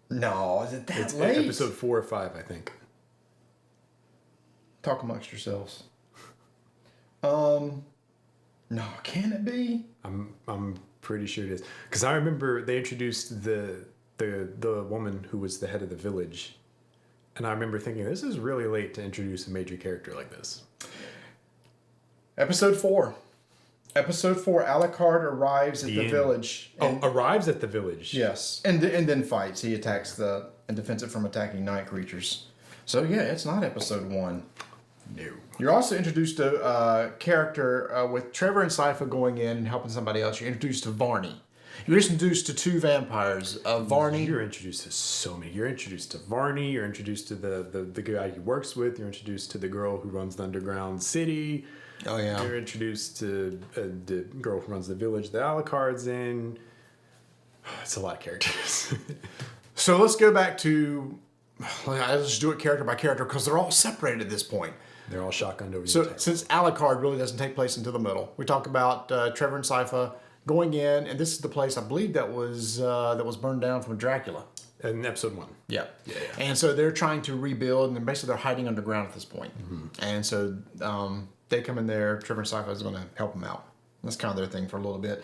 No, is it that it's late? Episode 4 or 5, I think. Talk amongst yourselves. No, can it be? I'm pretty sure it is, because I remember they introduced the woman who was the head of the village, and I remember thinking, this is really late to introduce a major character like this. Episode 4. Episode 4, Alucard arrives at the village. Arrives at the village. Yes. And then fights. He attacks and defends it from attacking night creatures. So yeah, it's not Episode 1. No. You're also introduced to a character with Trevor and Sypha going in and helping somebody else. You're introduced to Varney. You're introduced to 2 vampires. Varney. You're introduced to so many. You're introduced to Varney. You're introduced to the guy he works with. You're introduced to the girl who runs the underground city. Oh, yeah. You're introduced to the girl who runs the village that Alucard's in. It's a lot of characters. So let's go back to... Let's just do it character by character, because they're all separated at this point. They're all shotgunned over. So since Alucard really doesn't take place until the middle, we talk about Trevor and Sypha going in, and this is the place I believe that was burned down from Dracula. In Episode 1. Yeah. And so they're trying to rebuild, and basically they're hiding underground at this point. Mm-hmm. And so they come in there. Trevor and Sypha is going to help them out. That's kind of their thing for a little bit.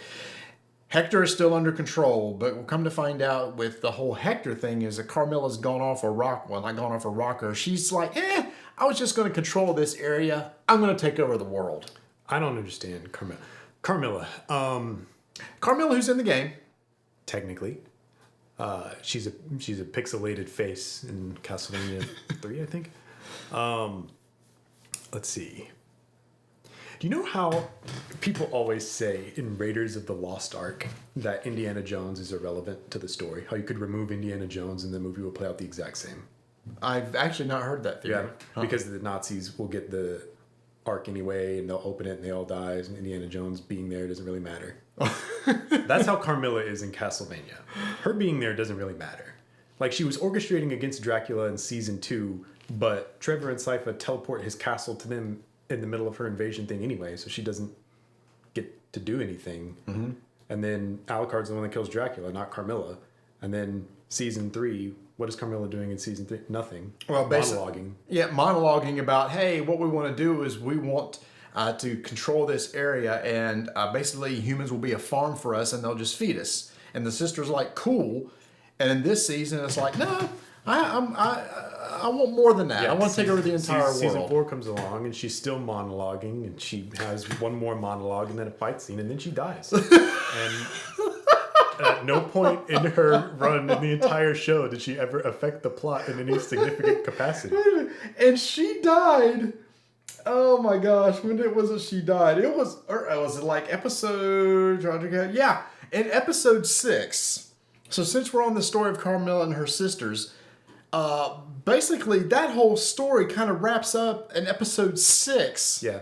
Hector is still under control, but we'll come to find out with the whole Hector thing is that Carmilla's gone off a rock. Well, not gone off a rocker. She's like, I was just going to control this area. I'm going to take over the world. I don't understand Carmilla. Carmilla, who's in the game. Technically. She's a pixelated face in Castlevania 3, I think. Let's see. Do you know how people always say in Raiders of the Lost Ark that Indiana Jones is irrelevant to the story? How you could remove Indiana Jones and the movie will play out the exact same? I've actually not heard that theory. Yeah, because the Nazis will get the arc anyway, and they'll open it and they all die, and Indiana Jones being there doesn't really matter. That's how Carmilla is in Castlevania. Her being there doesn't really matter. Like, she was orchestrating against Dracula in Season 2, but Trevor and Sypha teleport his castle to them in the middle of her invasion thing anyway, so she doesn't get to do anything. Mm-hmm. And then Alucard's the one that kills Dracula, not Carmilla. And then Season 3, what is Carmilla doing in Season 3? Nothing. Well, monologuing. Yeah, monologuing about, hey, what we want to do is we want to control this area, and basically humans will be a farm for us, and they'll just feed us. And the sister's like, cool. And in this season, it's like, no, I want more than that. I want to take over the entire world. Season 4 comes along, and she's still monologuing, and she has one more monologue, and then a fight scene, and then she dies. And at no point in her run in the entire show did she ever affect the plot in any significant capacity. And she died. Oh my gosh, when was it she died? It was it like episode... Yeah, in episode 6. So since we're on the story of Carmilla and her sisters, basically that whole story kind of wraps up in episode 6. Yeah.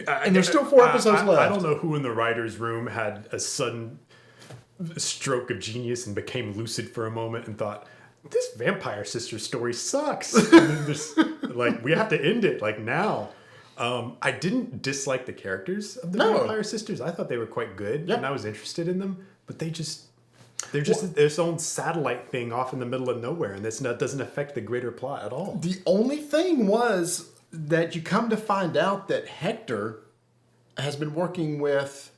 And there's still 4 episodes left. I don't know who in the writer's room had a sudden stroke of genius and became lucid for a moment and thought, this vampire sister story sucks. And then just, like, we have to end it, like, now. I didn't dislike the characters of the vampire sisters. I thought they were quite good, and I was interested in them, but they're just their own satellite thing off in the middle of nowhere, and that doesn't affect the greater plot at all. The only thing was that you come to find out that Hector has been working with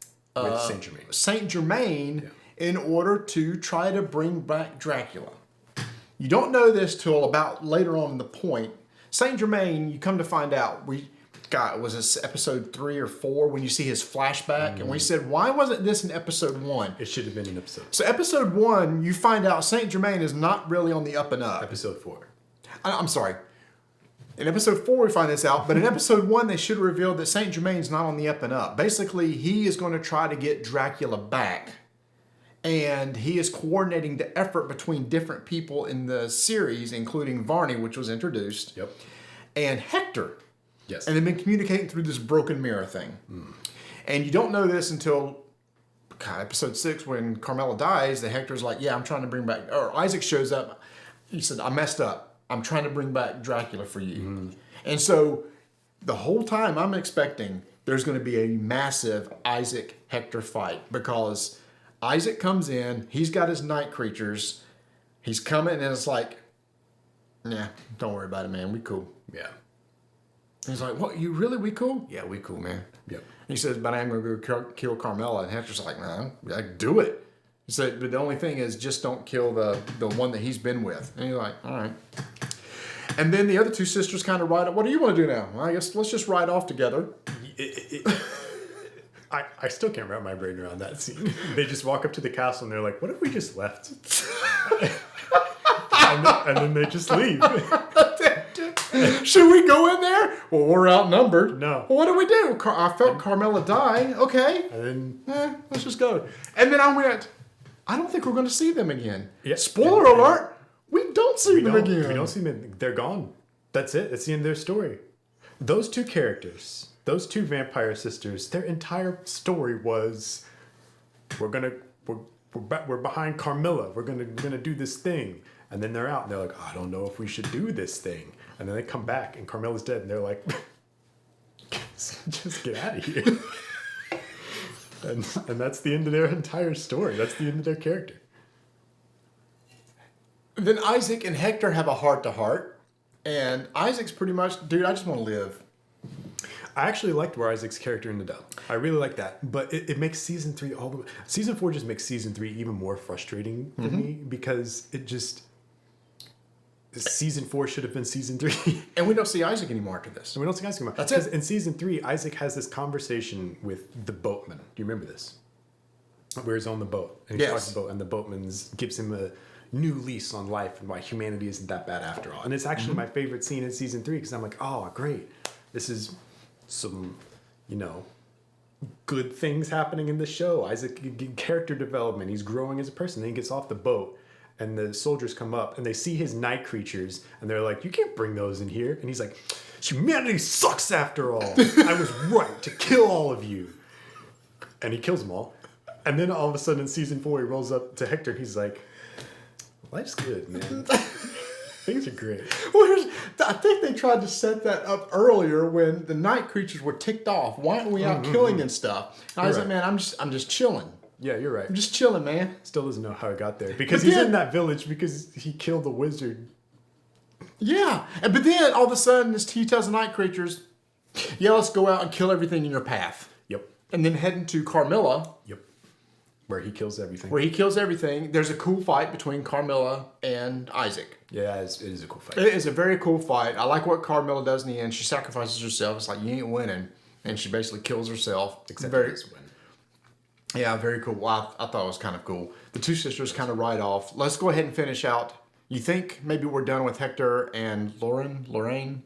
Saint Germain in order to try to bring back Dracula. You don't know this till about later on in the point. Saint Germain, you come to find out, was this episode 3 or 4 when you see his flashback? And we said, why wasn't this in episode 1? It should have been an episode. So episode 1, you find out Saint Germain is not really on the up and up. Episode 4. I'm sorry. In episode 4, we find this out, but in episode 1, they should have revealed that Saint Germain's not on the up and up. Basically, he is going to try to get Dracula back. And he is coordinating the effort between different people in the series, including Varney, which was introduced, and Hector. Yes. And they've been communicating through this broken mirror thing. And you don't know this until episode 6 when Carmilla dies. The Hector's like, yeah, I'm trying to bring back... Or Isaac shows up. He said, I messed up. I'm trying to bring back Dracula for you. And so the whole time I'm expecting there's going to be a massive Isaac-Hector fight. Because Isaac comes in. He's got his night creatures. He's coming and it's like, nah, don't worry about it, man. We cool. Yeah. He's like, what, we cool? Yeah, we cool, man. Yep. He says, but I'm going to go kill Carmilla. And Hector's like, no, do it. He said, but the only thing is just don't kill the one that he's been with. And he's like, all right. And then the other 2 sisters kind of ride up. What do you want to do now? Well, I guess let's just ride off together. I still can't wrap my brain around that scene. They just walk up to the castle and they're like, what if we just left? and then they just leave. Should we go in there? Well, we're outnumbered. No. Well, what do we do? I felt Carmilla die. Okay. And then... let's just go. And then I went, I don't think we're going to see them again. Yeah. Spoiler alert. We don't see them again. We don't see them. They're gone. That's it. That's the end of their story. Those 2 characters, those 2 vampire sisters, their entire story was, we're behind Carmilla. We're gonna do this thing. And then they're out and they're like, I don't know if we should do this thing. And then they come back and Carmilla's dead and they're like, just get out of here. and that's the end of their entire story. That's the end of their character. Then Isaac and Hector have a heart-to-heart. And Isaac's pretty much, dude, I just want to live. I actually liked where Isaac's character ended up. I really like that. But it makes Season 3 all the way... Season 4 just makes Season 3 even more frustrating for me because it just... Season 4 should have been Season 3. And we don't see Isaac anymore after this. And we don't see Isaac anymore. That's it. In Season 3, Isaac has this conversation with the boatman. Do you remember this? Where he's on the boat. And he talks to the boat, and the boatman gives him a new lease on life and why humanity isn't that bad after all. And it's actually my favorite scene in Season 3 because I'm like, oh, great. This is some, good things happening in the show. Isaac, character development. He's growing as a person. Then he gets off the boat. And the soldiers come up and they see his night creatures and they're like, you can't bring those in here. And he's like, humanity sucks after all. I was right to kill all of you. And he kills them all. And then all of a sudden in season 4, he rolls up to Hector and he's like, life's good, man. Things are great. Well, I think they tried to set that up earlier when the night creatures were ticked off. Why aren't we out killing and stuff? And I was like, man, I'm just chilling. Yeah, you're right. I'm just chilling, man. Still doesn't know how it got there. Because he's in that village because he killed the wizard. Yeah. But then all of a sudden he tells the night creatures, yeah, let's go out and kill everything in your path. Yep. And then heading to Carmilla. Yep. Where he kills everything. There's a cool fight between Carmilla and Isaac. Yeah, it is a cool fight. It is a very cool fight. I like what Carmilla does in the end. She sacrifices herself. It's like, you ain't winning. And she basically kills herself. Except very, for this win. Yeah, very cool. Well, I thought it was kind of cool. The two sisters kind of ride off. Let's go ahead and finish out. You think maybe we're done with Hector and Lorraine?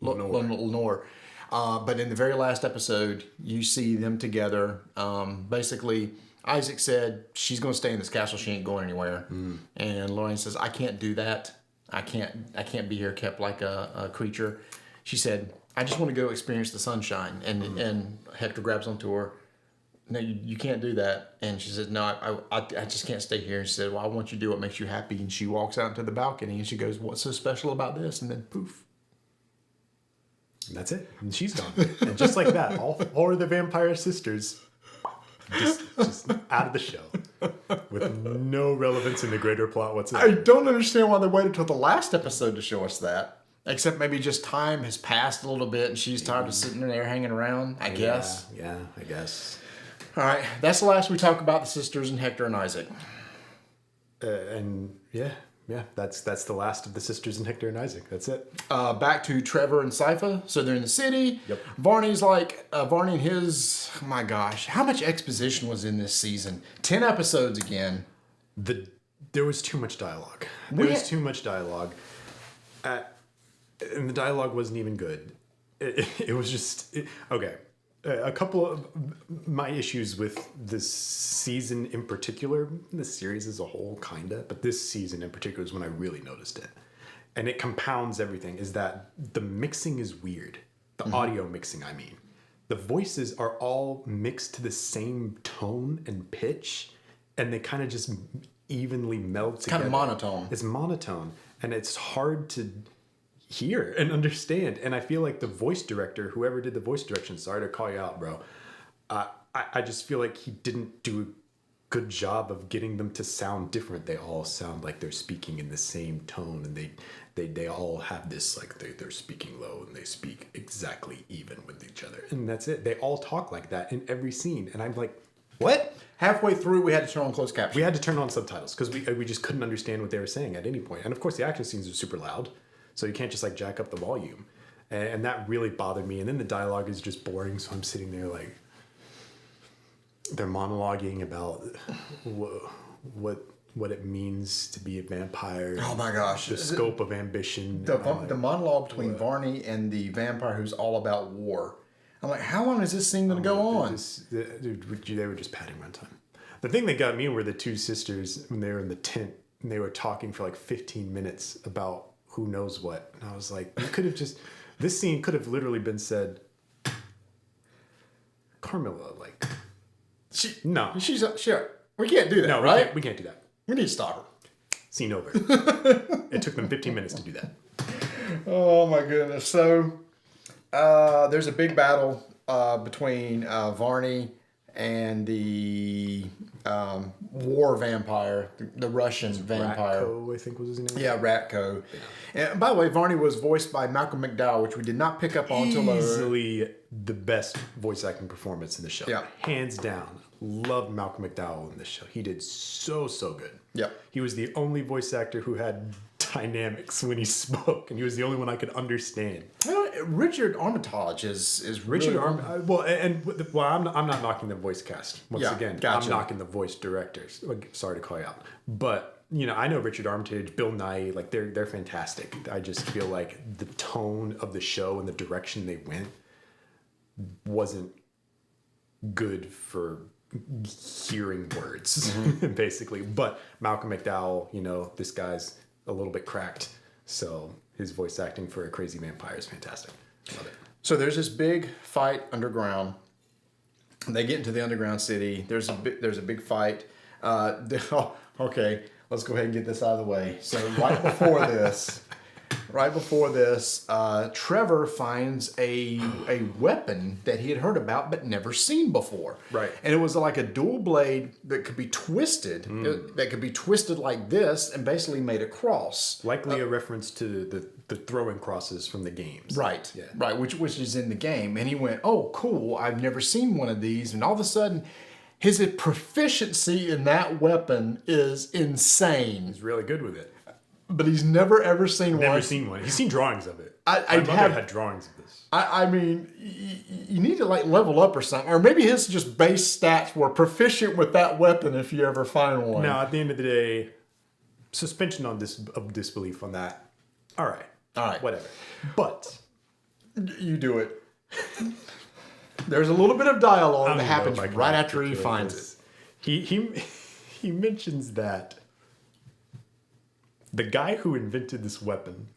Lenore. But in the very last episode, you see them together. Basically, Isaac said she's going to stay in this castle. She ain't going anywhere. And Lorraine says, I can't do that. I can't be here kept like a creature. She said, I just want to go experience the sunshine. And Hector grabs onto her. No, you can't do that. And she says, no, I just can't stay here. And she said, well, I want you to do what makes you happy. And she walks out into the balcony and she goes, what's so special about this? And then poof. And that's it. And she's gone. And just like that, all four of the vampire sisters just out of the show with no relevance in the greater plot whatsoever. I don't understand why they waited till the last episode to show us that. Except maybe just time has passed a little bit and she's tired of sitting there hanging around, I guess. Yeah, I guess. All right, that's the last we talk about the sisters and Hector and Isaac. And that's the last of the sisters and Hector and Isaac. That's it. Back to Trevor and Sypha. So they're in the city. Yep. Varney's like, Varney and his, oh my gosh, how much exposition was in this season? 10 episodes again. There was too much dialogue. And the dialogue wasn't even good. It was just, okay. A couple of my issues with this season in particular, the series as a whole, kinda, but this season in particular is when I really noticed it. And it compounds everything, is that the mixing is weird. The audio mixing, I mean. The voices are all mixed to the same tone and pitch, and they kind of just evenly meld together. Kind of monotone. It's monotone, and it's hard to hear and understand. And I feel like the voice director, whoever did the voice direction, sorry to call you out, bro, I just feel like he didn't do a good job of getting them to sound different. They all sound like they're speaking in the same tone, and they all have this, like, they're speaking low and they speak exactly even with each other, and that's it. They all talk like that in every scene, and I'm like, what? Halfway through, we had to turn on closed captions. We had to turn on subtitles because we just couldn't understand what they were saying at any point. And of course the action scenes are super loud, so you can't just like jack up the volume, and that really bothered me. And then the dialogue is just boring, so I'm sitting there like, they're monologuing about what it means to be a vampire. Oh my gosh. The scope of ambition. The monologue between Varney and the vampire who's all about war. I'm like, how long is this scene going to go on? They were just padding runtime. The thing that got me were the two sisters when they were in the tent and they were talking for like 15 minutes about who knows what. And I was like, you could have just, this scene could have literally been said, Carmilla, like, no. She's sure. We can't do that, no, right? We can't do that. We need to stop her. Scene over. It took them 15 minutes to do that. Oh my goodness. So there's a big battle between Varney and the war vampire, the Russian vampire. Ratko, I think was his name. Yeah, Ratko. Yeah. And by the way, Varney was voiced by Malcolm McDowell, which we did not pick up on until easily the best voice acting performance in the show. Yeah. Hands down. Loved Malcolm McDowell in this show. He did so good. Yeah. He was the only voice actor who had dynamics when he spoke, and he was the only one I could understand. Richard Armitage is Richard really I'm not knocking the voice cast. Once again, gotcha. I'm knocking the voice directors. Sorry to call you out, but I know Richard Armitage, Bill Nye, like they're fantastic. I just feel like the tone of the show and the direction they went wasn't good for hearing words, basically. But Malcolm McDowell, you know, this guy's a little bit cracked. So his voice acting for a crazy vampire is fantastic. Love it. So there's this big fight underground. They get into the underground city. There's a big fight. Okay, let's go ahead and get this out of the way. So right before this, Trevor finds a weapon that he had heard about but never seen before. Right. And it was like a dual blade that could be twisted. That could be twisted like this and basically made a cross. Likely a reference to the throwing crosses from the games. Right. Yeah. Right. Which is in the game. And he went, oh, cool. I've never seen one of these. And all of a sudden, his proficiency in that weapon is insane. He's really good with it. But he's never ever seen one. Never seen one. He's seen drawings of it. My mother had drawings of this. I mean, you need to like level up or something. Or maybe his just base stats were proficient with that weapon if you ever find one. Now, at the end of the day, suspension of disbelief on that. All right. Whatever. But you do it. There's a little bit of dialogue that know happens if I can right after he articulate finds this. it. He mentions that the guy who invented this weapon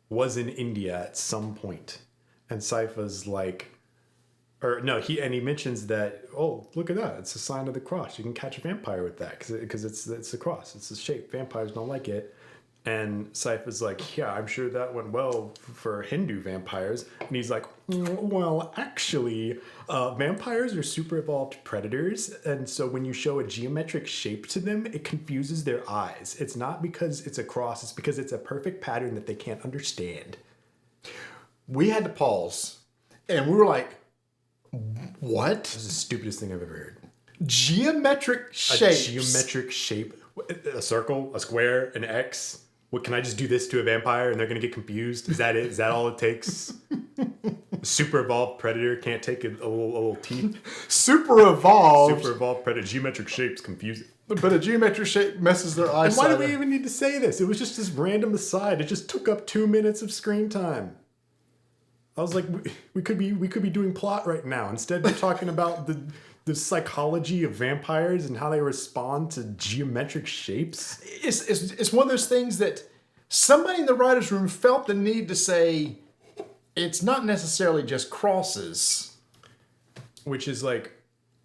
was in India at some point. And Sypha's like, he mentions that, oh, look at that. It's a sign of the cross. You can catch a vampire with that because it's a cross. It's a shape. Vampires don't like it. And Sypha's like, yeah, I'm sure that went well for Hindu vampires. And he's like, well, actually, vampires are super evolved predators. And so when you show a geometric shape to them, it confuses their eyes. It's not because it's a cross. It's because it's a perfect pattern that they can't understand. We had to pause. And we were like, what? This is the stupidest thing I've ever heard. Geometric shapes. A geometric shape. A circle, a square, an X. What, can I just do this to a vampire and they're going to get confused? Is that it? Is that all it takes? Super evolved predator can't take a little teeth. Super evolved. Super evolved predator. Geometric shapes confusing. But a geometric shape messes their eyes. And why do we even need to say this? It was just this random aside. It just took up 2 minutes of screen time. I was like, we could be doing plot right now. Instead, we're talking about the psychology of vampires and how they respond to geometric shapes. It's one of those things that somebody in the writer's room felt the need to say, it's not necessarily just crosses. Which is like,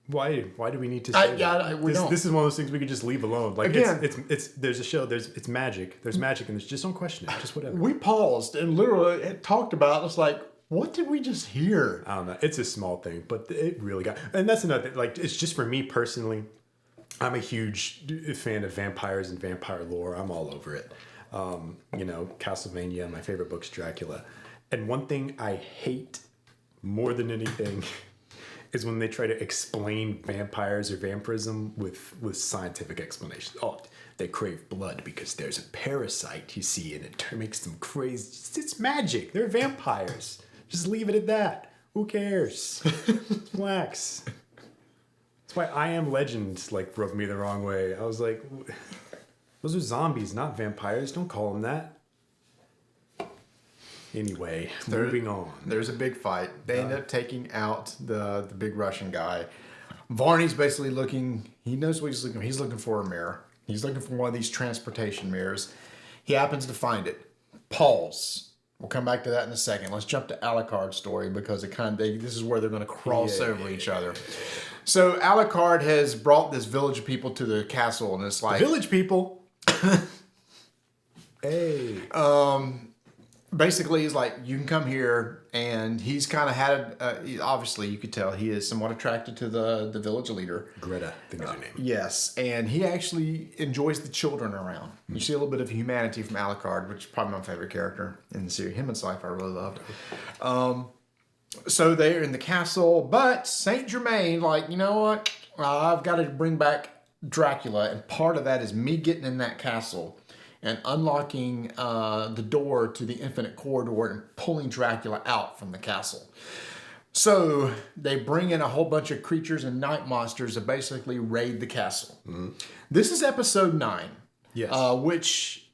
why do we need to say that? This is one of those things we could just leave alone. Like, again, it's there's a show, it's magic. There's magic and just don't question it. Just whatever. We paused and literally talked about it. It's like, what did we just hear? I don't know. It's a small thing, but it really got... And that's another thing. Like, it's just for me personally. I'm a huge fan of vampires and vampire lore. I'm all over it. Castlevania, my favorite book's Dracula. And one thing I hate more than anything is when they try to explain vampires or vampirism with scientific explanations. Oh, they crave blood because there's a parasite, you see, and it makes them crazy. It's magic. They're vampires. Just leave it at that. Who cares? Relax. That's why I Am Legend rubbed me the wrong way. I was like, those are zombies, not vampires. Don't call them that. Anyway, moving on. There's a big fight. They end up taking out the big Russian guy. Varney's basically looking. He knows what he's looking for. He's looking for a mirror. He's looking for one of these transportation mirrors. He happens to find it. Pause. We'll come back to that in a second. Let's jump to Alucard's story because this is where they're going to cross over each other. So Alucard has brought this village of people to the castle, and it's like village people. Hey. Basically, he's like, you can come here, and he's kind of had, obviously, you could tell he is somewhat attracted to the village leader. Greta, I think is her name. Yes, and he actually enjoys the children around. You see a little bit of humanity from Alucard, which is probably my favorite character in the series. Him and Scythe I really loved. So they're in the castle, but Saint Germain, you know what? I've got to bring back Dracula, and part of that is me getting in that castle and unlocking the door to the infinite corridor and pulling Dracula out from the castle. So they bring in a whole bunch of creatures and night monsters to basically raid the castle. Mm-hmm. This is episode 9. Yes. Which...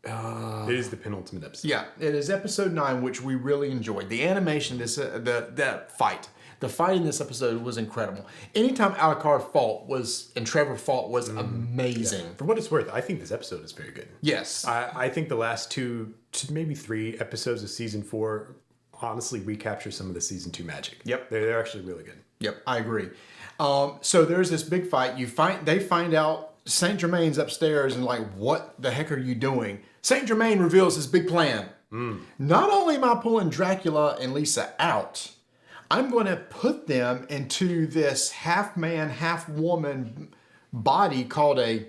it is the penultimate episode. Yeah, it is episode 9, which we really enjoyed. The animation, that fight, The fight in this episode was incredible. Anytime Alucard fought and Trevor fought was amazing. Yeah. For what it's worth, I think this episode is very good. Yes. I think the last two, maybe 3 episodes of season 4 honestly recapture some of the season 2 magic. Yep. They're actually really good. Yep, I agree. So there's this big fight. They find out Saint Germain's upstairs and like, what the heck are you doing? Saint Germain reveals his big plan. Not only am I pulling Dracula and Lisa out, I'm going to put them into this half man, half woman body called a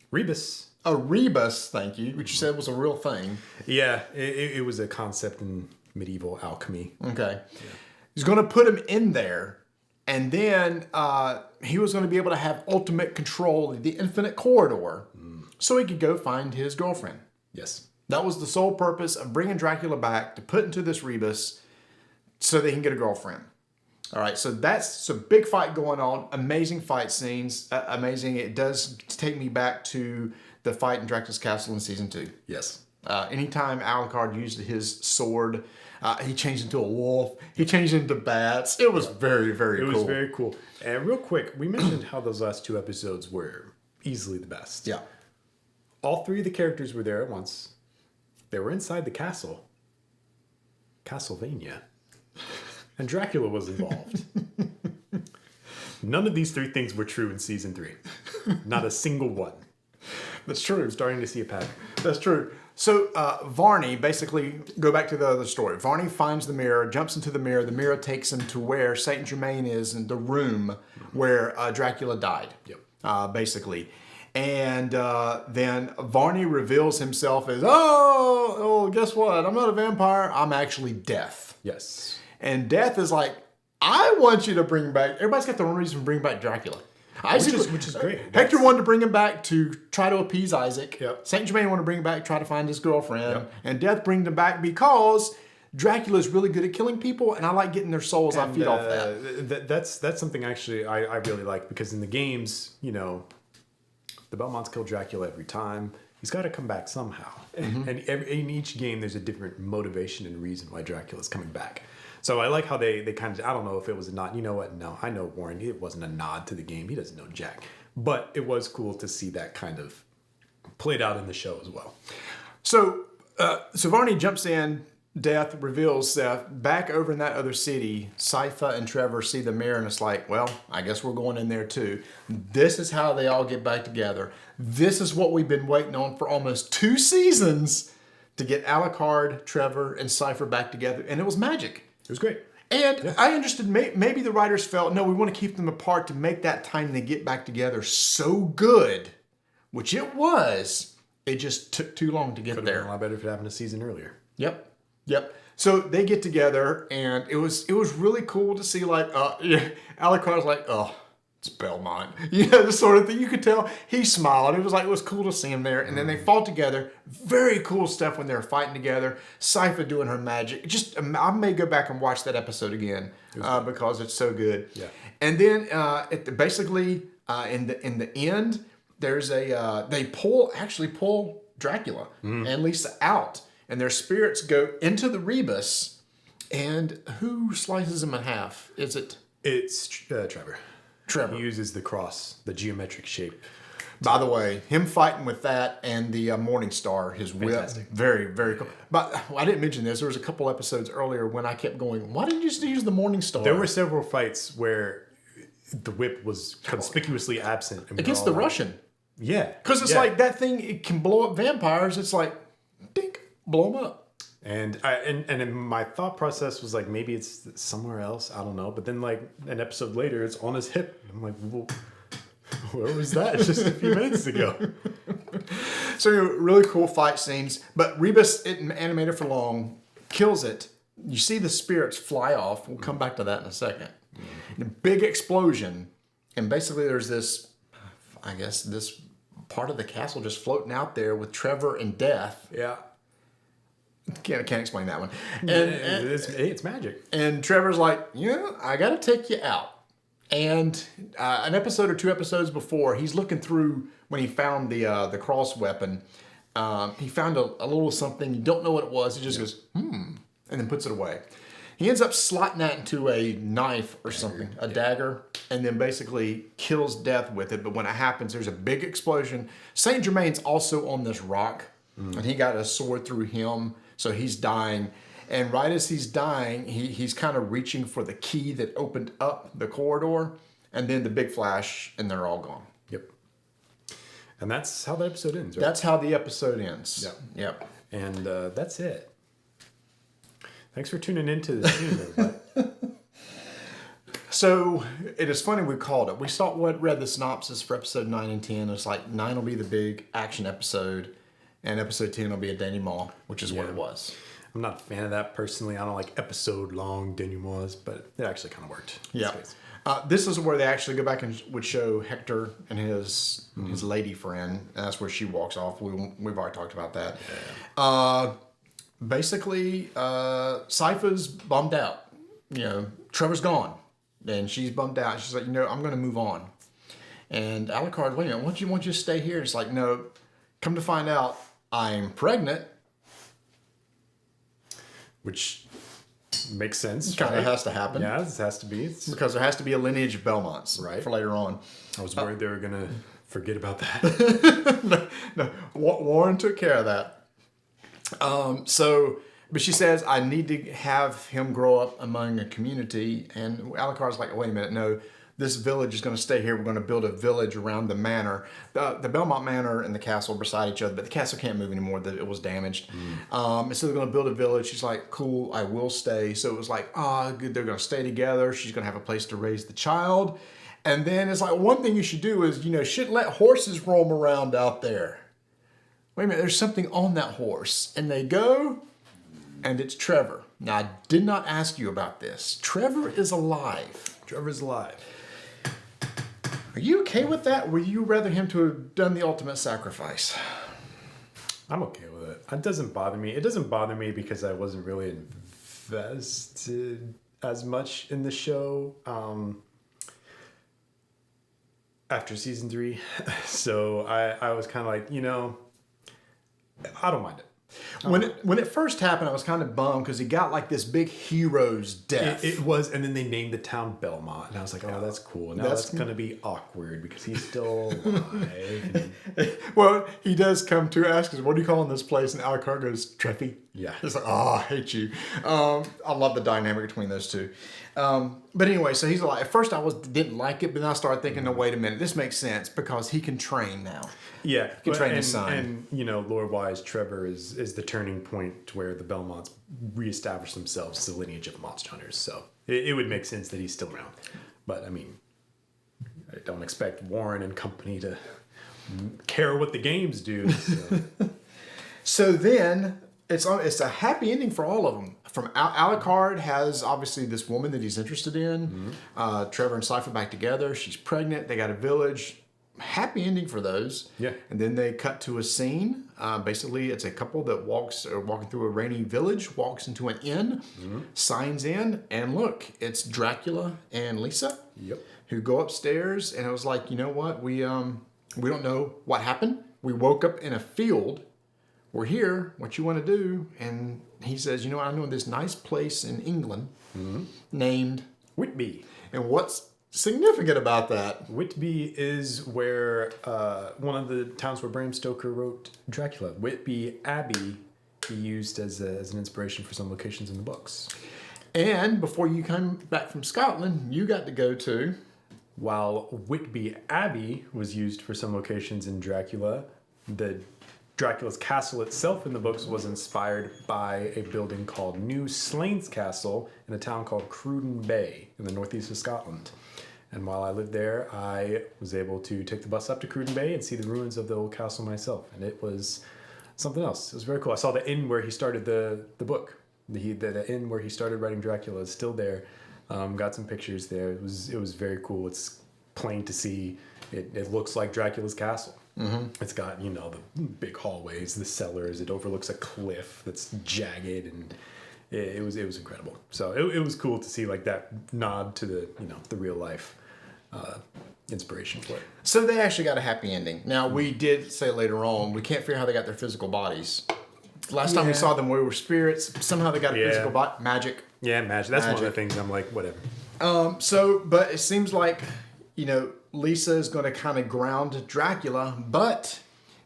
Rebus. A rebus, thank you, which you said was a real thing. Yeah, it was a concept in medieval alchemy. Okay. Yeah. He's going to put him in there, and then he was going to be able to have ultimate control of the infinite corridor so he could go find his girlfriend. Yes. That was the sole purpose of bringing Dracula back, to put into this rebus so they can get a girlfriend. All right, so that's a big fight going on. Amazing fight scenes. Amazing. It does take me back to the fight in Dracula's Castle in season 2. Yes. Anytime Alucard used his sword, he changed into a wolf. He changed into bats. It was very, very cool. It was very cool. And real quick, we mentioned how those last 2 episodes were easily the best. Yeah. All 3 of the characters were there at once. They were inside the castle. Castlevania. And Dracula was involved. None of these 3 things were true in season 3. Not a single one. That's true. I'm starting to see a pattern. That's true. So Varney, basically, go back to the other story. Varney finds the mirror, jumps into the mirror. The mirror takes him to where Saint Germain is, in the room where Dracula died. Yep. Basically. And then Varney reveals himself as, oh, guess what? I'm not a vampire. I'm actually Death. Yes. And Death is like, I want you to bring back... Everybody's got their own reason to bring back Dracula. Which is great. Hector wanted to bring him back to try to appease Isaac. Yep. Saint Germain wanted to bring him back to try to find his girlfriend. Yep. And Death brings him back because Dracula is really good at killing people, and I like getting their souls. I feed off that. That's something actually I really like, because in the games, the Belmonts kill Dracula every time. He's got to come back somehow. Mm-hmm. And in each game, there's a different motivation and reason why Dracula's coming back. So I like how they kind of, I don't know if it was a nod. You know what? No, I know Warren. It wasn't a nod to the game. He doesn't know Jack. But it was cool to see that kind of played out in the show as well. So Varney jumps in. Death reveals Seth back over in that other city. Sypha and Trevor see the mirror, and it's like, well, I guess we're going in there too. This is how they all get back together. This is what we've been waiting on for almost 2 seasons, to get Alucard, Trevor, and Sypha back together. And it was magic. It was great. And I understood maybe the writers felt, no, we want to keep them apart to make that time they get back together so good, which it was. It just took too long to get Could have there. been a lot better if it happened a season earlier. Yep. So they get together, and it was really cool to see, like, Alucard's like, oh, it's Belmont. This sort of thing. You could tell he smiled. It was cool to see him there. And then they fought together. Very cool stuff when they were fighting together. Sypha doing her magic. I may go back and watch that episode again because it's so good. Yeah. And then basically in the end, there's they pull Dracula and Lisa out. And their spirits go into the rebus, and who slices them in half? Is it? It's Trevor. Trevor. He uses the cross, the geometric shape. By the way, him fighting with that and the Morning Star, his whip, Fantastic. very, very cool. But I didn't mention this. There was a couple episodes earlier when I kept going, why didn't you just use the Morning Star? There were several fights where the whip was conspicuously absent. Against the Russian. Yeah. Because it's like that thing, it can blow up vampires. It's like, dink. Blow them up. And my thought process was like, maybe it's somewhere else. I don't know. But then like an episode later, it's on his hip. I'm like, well, where was that just a few minutes ago? So really cool fight scenes. But Rebus isn't animated for long, kills it. You see the spirits fly off. We'll come back to that in a second. And a big explosion. And basically there's this, I guess, this part of the castle just floating out there with Trevor and Death. Yeah. Can't explain that one. And it's magic. And Trevor's like, I got to take you out. And an episode or 2 episodes before, he's looking through when he found the cross weapon. He found a little something. You don't know what it was. He just goes, and then puts it away. He ends up slotting that into a knife or something, a dagger, and then basically kills Death with it. But when it happens, there's a big explosion. Saint Germain's also on this rock, and he got a sword through him, so he's dying. And right as he's dying, he's kind of reaching for the key that opened up the corridor, and then the big flash, and they're all gone. Yep. And that's how the episode ends, right? That's how the episode ends. Yep. And that's it. Thanks for tuning into this stream, everybody. So it is funny we called it. We read the synopsis for episode 9 and 10. It's like 9 will be the big action episode, and episode 10 will be a denouement, which is what it was. I'm not a fan of that personally. I don't like episode-long denouements, but it actually kind of worked. Yeah. This is where they actually go back and would show Hector and his lady friend, and that's where she walks off. We've already talked about that. Yeah. Basically, Sypha's bummed out. You know, Trevor's gone, and she's bummed out. She's like, I'm going to move on. And Alucard, wait a minute, why don't you stay here? It's like, no, come to find out, I'm pregnant. Which makes sense. Kind of has to happen. Yeah, this has to be. Because there has to be a lineage of Belmonts for later on. I was worried they were going to forget about that. No, Warren took care of that. But she says, I need to have him grow up among a community. And Alucard's like, wait a minute, no, this village is going to stay here. We're going to build a village around the manor. The Belmont Manor and the castle are beside each other, but the castle can't move anymore. It was damaged. And so they're going to build a village. She's like, cool, I will stay. So it was like, good, they're going to stay together. She's going to have a place to raise the child. And then it's like, one thing you should do is, shouldn't let horses roam around out there. Wait a minute, there's something on that horse. And they go, and it's Trevor. Now, I did not ask you about this. Trevor is alive. Trevor's alive. Are you okay with that? Would you rather him to have done the ultimate sacrifice? I'm okay with it. It doesn't bother me. It doesn't bother me because I wasn't really invested as much in the show after season 3. So I was kind of like, I don't mind it. When it first happened, I was kind of bummed because he got like this big hero's death. It was, and then they named the town Belmont, and I was like, "Oh, that's cool." Now that's going to be awkward because he's still alive. Well, he does come to ask us, "What are you calling this place?" And Alucard goes, "Treffy." Yeah, it's like, "Oh, I hate you." I love the dynamic between those two. But anyway, so he's like, at first didn't like it, but then I started thinking, no, wait a minute, this makes sense because he can train now. Yeah, he can train his son. And lore-wise, Trevor is the turning point where the Belmonts reestablish themselves as the lineage of monster hunters. So it would make sense that he's still around. But I mean, I don't expect Warren and company to care what the games do. So, so then it's a happy ending for all of them. From Alucard has obviously this woman that he's interested in. Trevor and Sypha back together. She's pregnant. They got a village. Happy ending for those. Yeah. And then they cut to a scene. Basically, it's a couple that walking through a rainy village, walks into an inn, signs in, and look, it's Dracula and Lisa. Yep. Who go upstairs, and it was like, you know what? We don't know what happened. We woke up in a field. We're here. What you want to do? And he says, I know this nice place in England named Whitby. And what's significant about that? Whitby is where one of the towns where Bram Stoker wrote Dracula. Whitby Abbey he used as an inspiration for some locations in the books. And before you come back from Scotland, you got to go to... While Whitby Abbey was used for some locations in Dracula, Dracula's castle itself in the books was inspired by a building called New Slains Castle in a town called Cruden Bay in the northeast of Scotland. And while I lived there, I was able to take the bus up to Cruden Bay and see the ruins of the old castle myself. And it was something else. It was very cool. I saw the inn where he started the book. The inn where he started writing Dracula is still there. Got some pictures there. It was very cool. It's plain to see. It looks like Dracula's castle. Mm-hmm. It's got, the big hallways, the cellars. It overlooks a cliff that's jagged, and it was incredible. So it was cool to see like that nod to the real life inspiration for it. So they actually got a happy ending. Now, we did say later on, we can't figure out how they got their physical bodies. Last time we saw them, we were spirits. Somehow they got a physical body. Magic. Yeah, magic. That's one of the things I'm like, whatever. But it seems like, Lisa is going to kind of ground Dracula, but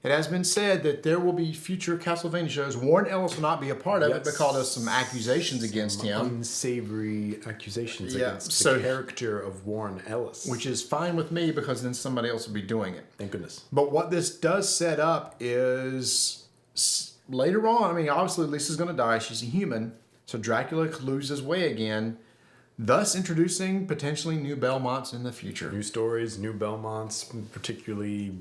it has been said that there will be future Castlevania shows. Warren Ellis will not be a part of it because of some accusations against him. Unsavory accusations against the character of Warren Ellis. Which is fine with me because then somebody else will be doing it. Thank goodness. But what this does set up is later on, obviously Lisa's going to die. She's a human. So Dracula could lose his way again, thus introducing potentially new Belmonts in the future. New stories, new Belmonts, particularly,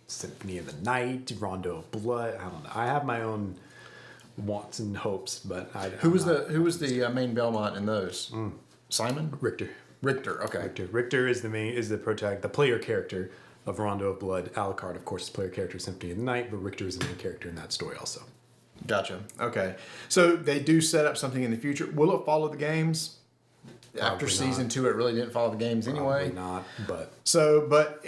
Symphony of the Night, Rondo of Blood. I don't know. I have my own wants and hopes, but Who was the main Belmont in those? Simon? Richter. Okay. Richter is the player character of Rondo of Blood. Alucard, of course, is player character of Symphony of the Night, but Richter is the main character in that story also. Gotcha. Okay. So they do set up something in the future. Will it follow the games? After season 2, it really didn't follow the games anyway. Probably not, but...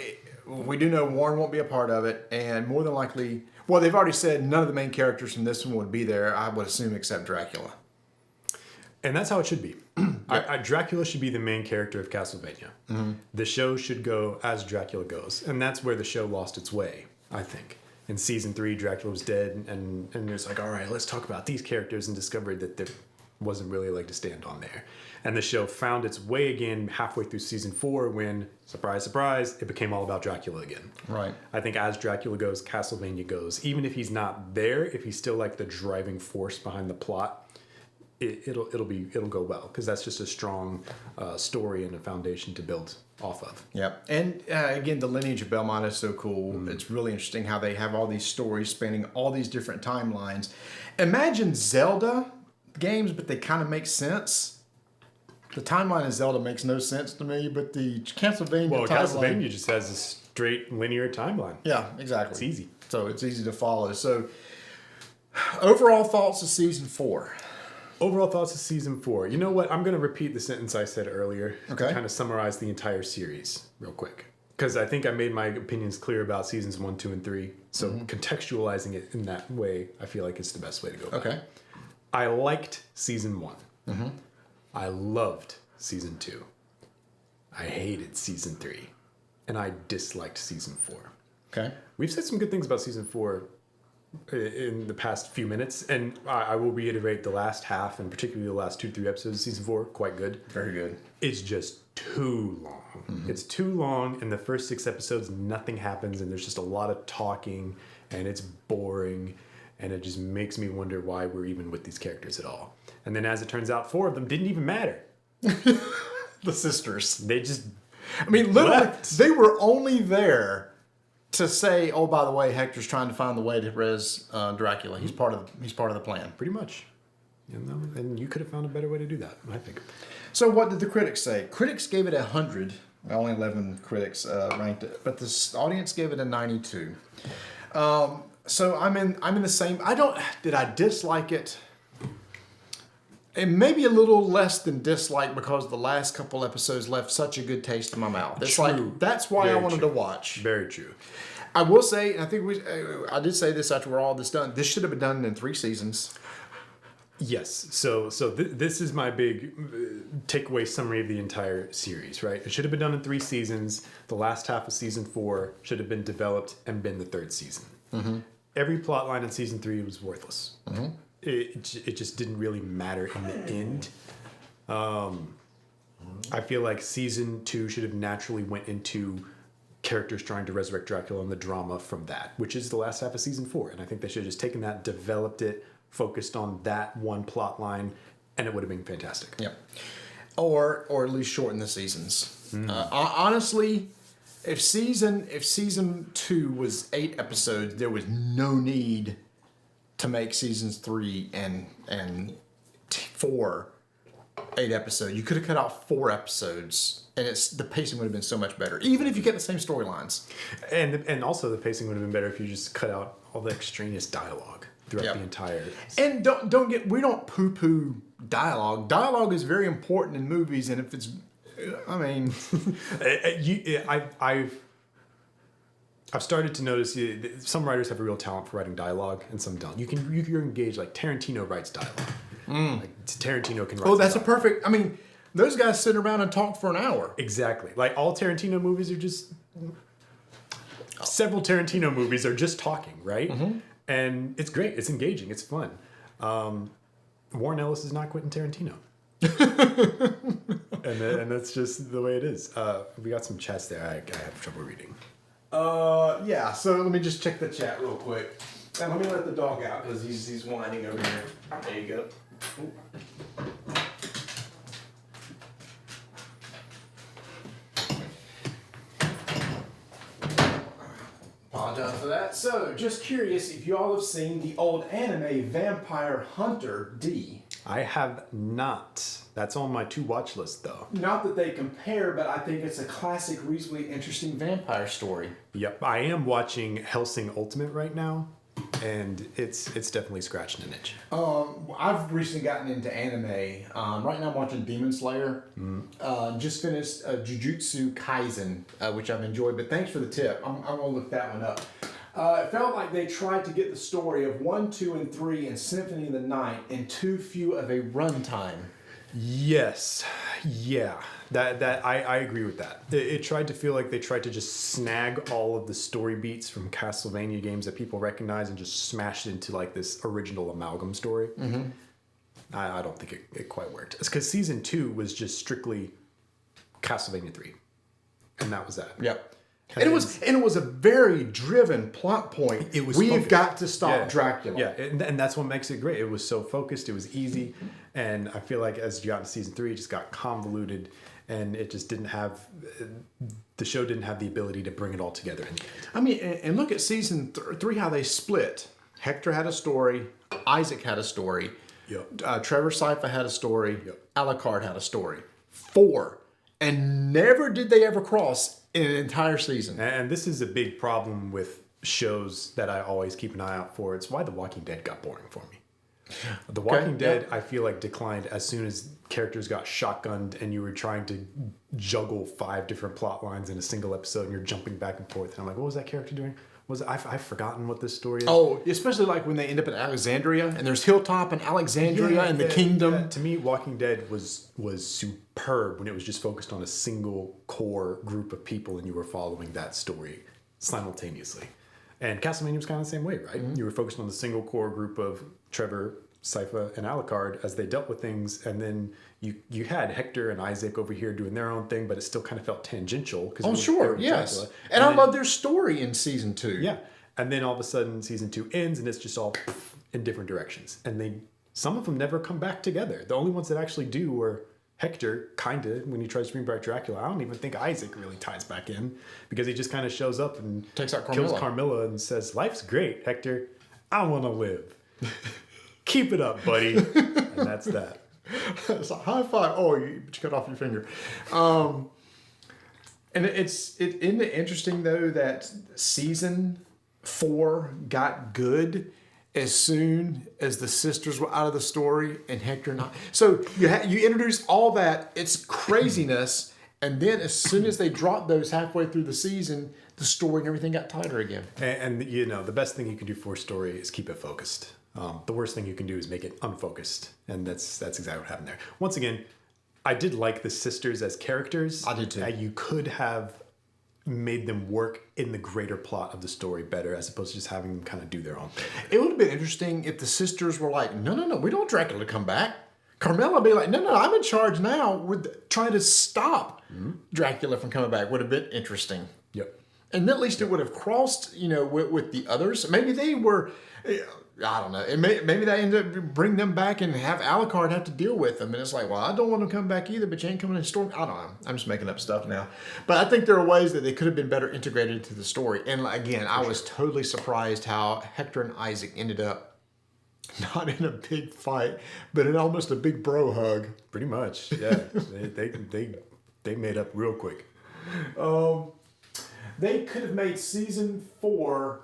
We do know Warren won't be a part of it, and more than likely... Well, they've already said none of the main characters from this one would be there, I would assume, except Dracula. And that's how it should be. Dracula should be the main character of Castlevania. Mm-hmm. The show should go as Dracula goes, and that's where the show lost its way, I think. In season 3, Dracula was dead, and it's like, all right, let's talk about these characters, and discovered that there wasn't really a leg to stand on there. And the show found its way again halfway through season 4 when, surprise, surprise, it became all about Dracula again. Right. I think as Dracula goes, Castlevania goes. Even if he's not there, if he's still like the driving force behind the plot, it'll go well, because that's just a strong story and a foundation to build off of. Yep. And again, the lineage of Belmont is so cool. Mm-hmm. It's really interesting how they have all these stories spanning all these different timelines. Imagine Zelda games, but they kind of make sense. The timeline of Zelda makes no sense to me, but the Castlevania timeline... Castlevania just has a straight linear timeline. Yeah, exactly. It's easy. So it's easy to follow. So overall thoughts of season 4. Overall thoughts of season 4. You know what? I'm going to repeat the sentence I said earlier to kind of summarize the entire series real quick. Because I think I made my opinions clear about seasons 1, 2, and 3. So contextualizing it in that way, I feel like it's the best way to go about it. I liked season 1. Mm-hmm. I loved season 2. I hated season 3. And I disliked season 4. Okay. We've said some good things about season 4 in the past few minutes, and I will reiterate the last half, and particularly the last 2-3 episodes of season 4, quite good. Very good. It's just too long. Mm-hmm. It's too long. In the first 6 episodes, nothing happens, and there's just a lot of talking, and it's boring, and it just makes me wonder why we're even with these characters at all. And then as it turns out, 4 of them didn't even matter. The sisters. They just literally, they were only there to say, oh, by the way, Hector's trying to find the way to res Dracula. He's part of the plan. Pretty much. And you could have found a better way to do that, I think. So what did the critics say? Critics gave it 100. Only 11 critics ranked it, but the audience gave it a 92. So I'm in the same. Did I dislike it? And maybe a little less than dislike, because the last couple episodes left such a good taste in my mouth. It's like, that's why I wanted to watch. Very true. I will say, and I think I did say this after we're all this done, this should have been done in 3 seasons. Yes. So this is my big takeaway summary of the entire series, right? It should have been done in 3 seasons. The last half of season 4 should have been developed and been the 3rd season. Mm-hmm. Every plot line in season 3 was worthless. Mm-hmm. It just didn't really matter in the end. I feel like season 2 should have naturally went into characters trying to resurrect Dracula and the drama from that, which is the last half of season 4. And I think they should have just taken that, developed it, focused on that one plot line, and it would have been fantastic. Yep. Or at least shorten the seasons. Honestly, if season 2 was 8 episodes, there was no need to make seasons 3 and 4 8 episodes. You could have cut out 4 episodes, and the pacing would have been so much better, even if you kept the same storylines. And also the pacing would have been better if you just cut out all the extraneous dialogue throughout the entire. And we don't poo-poo dialogue. Dialogue is very important in movies, and if it's, I've started to notice some writers have a real talent for writing dialogue and some don't. You're engaged, like Tarantino writes dialogue. Like Tarantino can write. Oh, that's a perfect. I mean, those guys sit around and talk for an hour. Exactly. Like all Tarantino movies are just. Several Tarantino movies are just talking, right? And it's great. It's engaging. It's fun. Warren Ellis is not Quentin Tarantino. and that's just the way it is. We got some chats there. I have trouble reading. Yeah. So let me just check the chat real quick. And let me let the dog out because he's whining over here. There you go. Ooh. Apologize for that. So, just curious if you all have seen the old anime Vampire Hunter D. I have not. That's on my to-watch list, though. Not that they compare, but I think it's a classic, reasonably interesting vampire story. Yep. I am watching Hellsing Ultimate right now, and it's definitely scratching an itch. I've recently gotten into anime. Right now I'm watching Demon Slayer. Just finished Jujutsu Kaisen, which I've enjoyed, but thanks for the tip. I'm going to look that one up. It felt like they tried to get the story of 1, 2, and 3 in Symphony of the Night in too few of a runtime. Yes. Yeah. That I agree with that. It tried to feel like they tried to just snag all of the story beats from Castlevania games that people recognize and just smash it into like this original amalgam story. I don't think it quite worked. It's because Season 2 was just strictly Castlevania 3. And that was that. Yep. And it was a very driven plot point. It was We've focused. got to stop Dracula. Yeah, and that's what makes it great. It was so focused. It was easy. And I feel like as you got into Season 3, it just got convoluted. And it just didn't have... The show didn't have the ability to bring it all together in the end. I mean, and look at Season 3, how they split. Hector had a story. Isaac had a story. Yep. Trevor Sypha had a story. Yep. Alucard had a story. 4. And never did they ever cross in an entire season. And this is a big problem with shows that I always keep an eye out for. It's why The Walking Dead got boring for me. The Walking Dead, I feel like, declined as soon as characters got shotgunned and you were trying to juggle 5 different plot lines in a single episode and you're jumping back and forth. And I'm like, what was that character doing? I've forgotten what this story is. Oh, especially like when they end up in Alexandria and there's Hilltop and Alexandria and the Kingdom. Yeah. To me, Walking Dead was superb when it was just focused on a single core group of people and you were following that story simultaneously. And Castlevania was kind of the same way, right? You were focused on the single core group of Trevor, Sypha, and Alucard as they dealt with things, and then you had Hector and Isaac over here doing their own thing, but it still kind of felt tangential. Oh, sure, yes. And I love their story in Season 2. Yeah. And then all of a sudden, Season 2 ends, and it's just all in different directions. And some of them never come back together. The only ones that actually do were Hector, kind of, when he tries to bring back Dracula. I don't even think Isaac really ties back in, because he just kind of shows up and takes out Carmilla. Kills Carmilla and says, "Life's great, Hector. I want to live. Keep it up, buddy." And that's that. It's a high five. Oh, you cut off your finger. And isn't it interesting though that Season 4 got good as soon as the sisters were out of the story and Hector and I. So you introduce all that, it's craziness, and then as soon as they dropped those halfway through the season, the story and everything got tighter again. And you know, the best thing you can do for a story is keep it focused. The worst thing you can do is make it unfocused, and that's exactly what happened there. Once again, I did like the sisters as characters. I did too. You could have made them work in the greater plot of the story better, as opposed to just having them kind of do their own thing. It would have been interesting if the sisters were like, no, we don't want Dracula to come back. Carmilla would be like, no, I'm in charge now with trying to stop Dracula from coming back. Would have been interesting. Yep. And at least it would have crossed, with the others. Maybe they were, I don't know. Maybe that ended up bring them back and have Alucard have to deal with them. And it's like, well, I don't want them to come back either, but you ain't coming in storm. I don't know. I'm just making up stuff now. But I think there are ways that they could have been better integrated into the story. And again, I was totally surprised how Hector and Isaac ended up not in a big fight, but in almost a big bro hug. Pretty much, yeah. they made up real quick. They could have made Season 4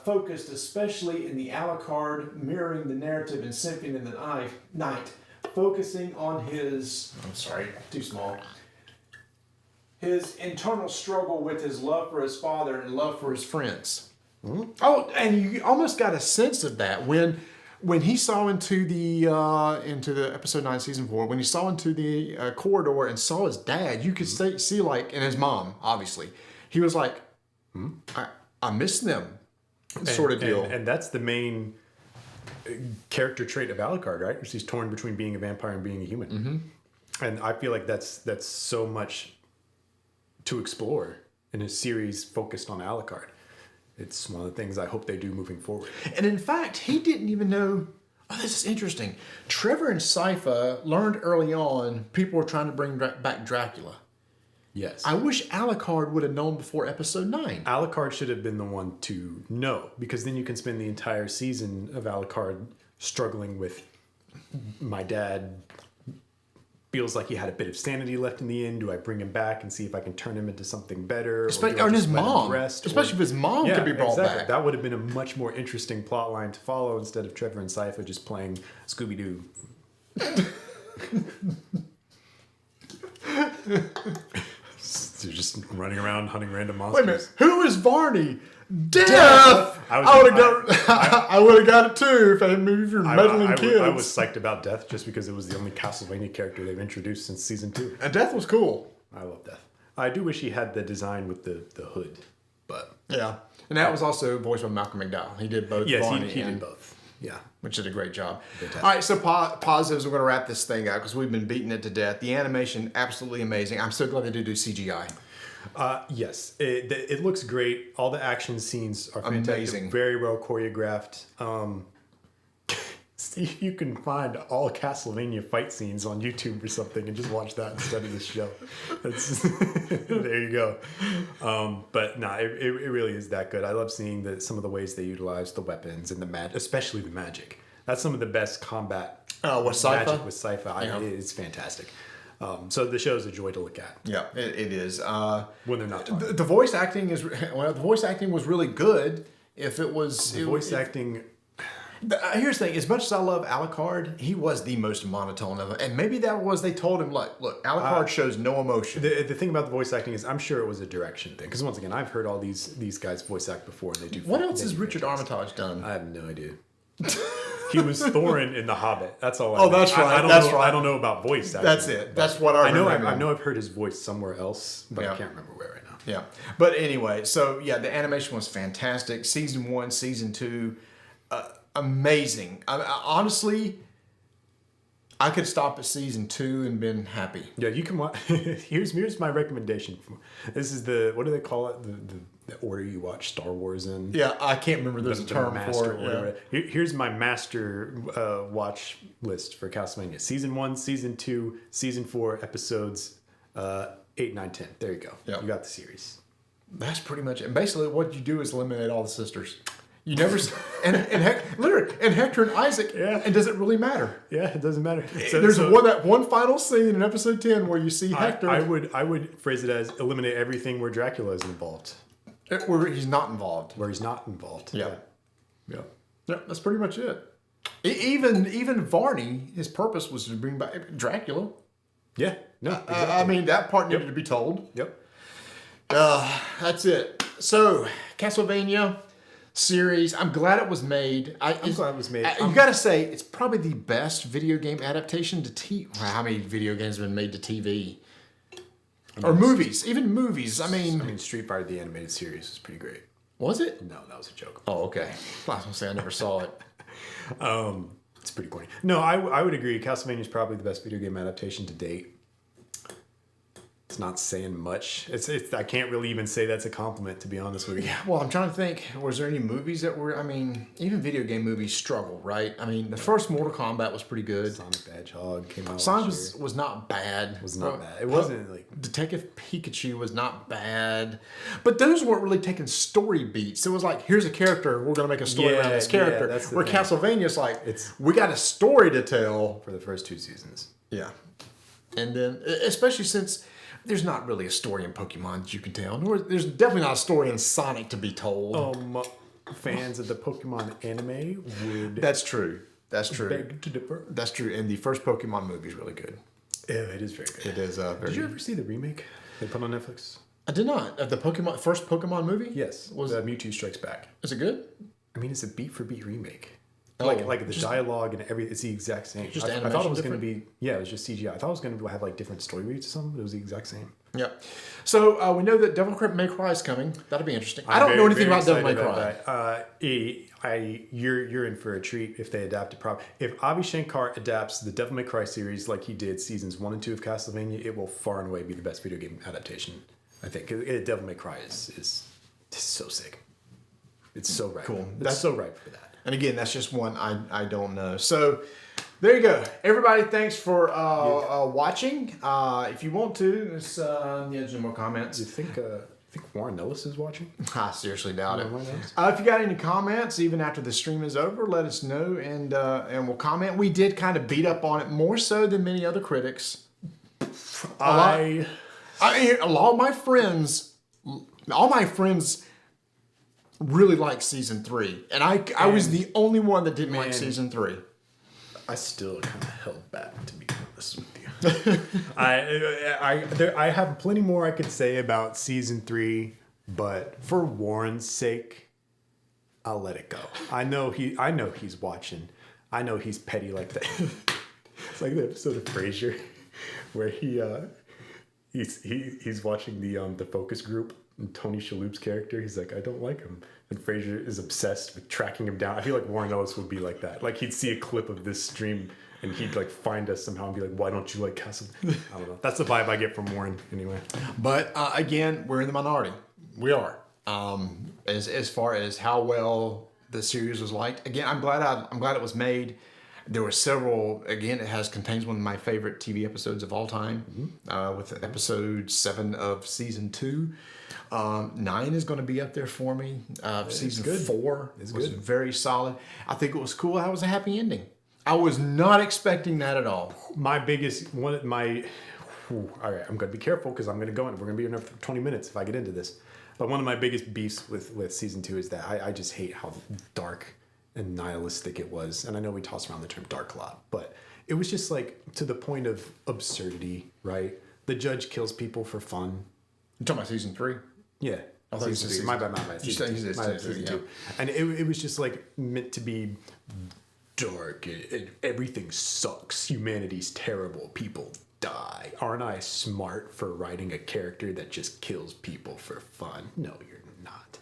focused especially in the Alucard mirroring the narrative in Symphony of the Night, focusing on his... I'm sorry, too small. his internal struggle with his love for his father and love for his friends. Mm-hmm. Oh, and you almost got a sense of that when he saw into the episode 9, season 4, when he saw into the corridor and saw his dad, you could see like, and his mom, obviously, he was like, I miss them, sort of deal. And that's the main character trait of Alucard, right? Which he's torn between being a vampire and being a human. Mm-hmm. And I feel like that's so much to explore in a series focused on Alucard. It's one of the things I hope they do moving forward. And in fact, he didn't even know. Oh, this is interesting. Trevor and Sypha learned early on people were trying to bring back Dracula. Yes. I wish Alucard would have known before episode 9. Alucard should have been the one to know, because then you can spend the entire season of Alucard struggling with, my dad feels like he had a bit of sanity left in the end. Do I bring him back and see if I can turn him into something better? Or his mom. Especially if his mom could be brought back. That would have been a much more interesting plot line to follow instead of Trevor and Sypha just playing Scooby-Doo. They're just running around hunting random monsters. Wait a minute. Who is Varney? Death! I would have got it too if I didn't move your meddling kids. I was psyched about Death just because it was the only Castlevania character they've introduced since season 2. And Death was cool. I love Death. I do wish he had the design with the hood, but yeah. And that was also voiced by Malcolm McDowell. He did both. Yes, Varney he did both. Yeah, which did a great job. Fantastic. All right, so positives. We're going to wrap this thing out because we've been beating it to death. The animation, absolutely amazing. I'm so glad they did do CGI. Yes, it looks great. All the action scenes are fantastic. Amazing. Very well choreographed. See if you can find all Castlevania fight scenes on YouTube or something and just watch that instead of this show. There you go. But no, it really is that good. I love seeing some of the ways they utilize the weapons and especially the magic. That's some of the best combat with Sypha? magic with Sypha. It's fantastic. So the show's a joy to look at. Yeah, it is. When they're not talking. The voice acting the voice acting was really good. If it was acting. Here's the thing: as much as I love Alucard, he was the most monotone of them, and maybe that was they told him like, "Look, Alucard shows no emotion." The thing about the voice acting is, I'm sure it was a direction thing. Because once again, I've heard all these guys voice act before, and they do. What else has Richard Armitage done? I have no idea. He was Thorin in The Hobbit. That's all. That's right. I don't know about voice acting. That's it. That's what I remember. I know I've heard his voice somewhere else, but I can't remember where right now. Yeah, but anyway, so yeah, the animation was fantastic. Season 1, season 2. Amazing. Honestly, I could stop at season 2 and been happy. Yeah, you can watch. Here's my recommendation. This is what do they call it? The order you watch Star Wars in. Yeah, I can't remember. There's a term for it. Yeah. Here's my master watch list for Castlevania: Season 1, Season 2, Season 4, episodes 8, 9, 10. There you go. Yep. You got the series. That's pretty much it. And basically, what you do is eliminate all the sisters. You never literally Hector and Isaac. Yeah. And does it really matter? Yeah, it doesn't matter. There's that one final scene in episode 10 where you see Hector. I would phrase it as eliminate everything where Dracula is involved. Where he's not involved. Where he's not involved. Yeah. Yeah. Yeah. That's pretty much it. Even Varney, his purpose was to bring back Dracula. Yeah. No. Exactly. I mean, that part needed to be told. Yep. That's it. So, Castlevania series. I'm glad it was made. I'm glad it was made. You got to say, it's probably the best video game adaptation to TV. How many video games have been made to TV? Or movies. Even movies. I mean, Street Fighter, the animated series, was pretty great. Was it? No, that was a joke. Oh, okay. I was going to say, I never saw it. It's pretty corny. No, I would agree. Castlevania is probably the best video game adaptation to date. It's not saying much. I can't really even say that's a compliment, to be honest with you. Yeah, well, I'm trying to think. Was there any movies that were? I mean, even video game movies struggle, right? I mean, the first Mortal Kombat was pretty good. Sonic the Hedgehog came out. Sonic was not bad. It was not bad. It wasn't like Detective Pikachu was not bad, but those weren't really taking story beats. It was like, here's a character, we're gonna make a story around this character. That's where Castlevania's like, we got a story to tell for the first 2 seasons. Yeah, and then especially since there's not really a story in Pokemon that you can tell. Nor there's definitely not a story in Sonic to be told. Fans of the Pokemon anime would. That's true. That's true. Beg to differ. That's true. And the first Pokemon movie is really good. Yeah, it is very good. It is. Did you ever see the remake? They put on Netflix? I did not. The first Pokemon movie? Yes. Was the Mewtwo Strikes Back. Is it good? I mean, it's a beat for beat remake. Oh, like the dialogue and everything, it's the exact same. Just I thought it was animation going to be, yeah, it was just CGI. I thought it was going to have like different story beats or something, but it was the exact same. Yeah. So we know that Devil May Cry is coming. That'll be interesting. I don't know anything about Devil May Cry. You're in for a treat if they adapt it properly. If Avi Shankar adapts the Devil May Cry series like he did seasons 1 and 2 of Castlevania, it will far and away be the best video game adaptation. I think Devil May Cry is so sick. It's so ripe. Cool. That's so ripe for that. And again, that's just one I don't know. So there you go. Everybody, thanks for watching. If you want to, there's some more comments. Do you think Warren Ellis is watching? I seriously doubt it. Ellis? If you got any comments, even after the stream is over, let us know and we'll comment. We did kind of beat up on it more so than many other critics. A lot of my friends, all my friends really like season 3, and I was the only one that didn't like season 3. I still kind of held back, to be honest with you. I have plenty more I could say about season 3, but for Warren's sake, I'll let it go. I know he's watching. I know he's petty like that. It's like the episode of Frasier where he's watching the focus group. And Tony Shalhoub's character, he's like, I don't like him. And Frasier is obsessed with tracking him down. I feel like Warren Ellis would be like that. Like, he'd see a clip of this stream and he'd like find us somehow and be like, why don't you like Castlevania? I don't know. That's the vibe I get from Warren anyway. But again, we're in the minority. We are. As far as how well the series was liked. Again, I'm glad it was made. There were several. Again, it contains one of my favorite TV episodes of all time, with episode 7 of season 2. 9 is going to be up there for me. Season 4 was very solid. I think it was cool. How it was a happy ending. I was not expecting that at all. All right, I'm going to be careful because I'm going to go in. We're going to be in there for 20 minutes if I get into this. But one of my biggest beefs with season 2 is that I just hate how dark and nihilistic it was. And I know we toss around the term dark a lot, but it was just like to the point of absurdity, right? The judge kills people for fun. You're talking about season 3? Yeah. I thought season 3. My bad. Season 2. Yeah. And it was just like meant to be dark and everything sucks. Humanity's terrible. People die. Aren't I smart for writing a character that just kills people for fun? No, you're not.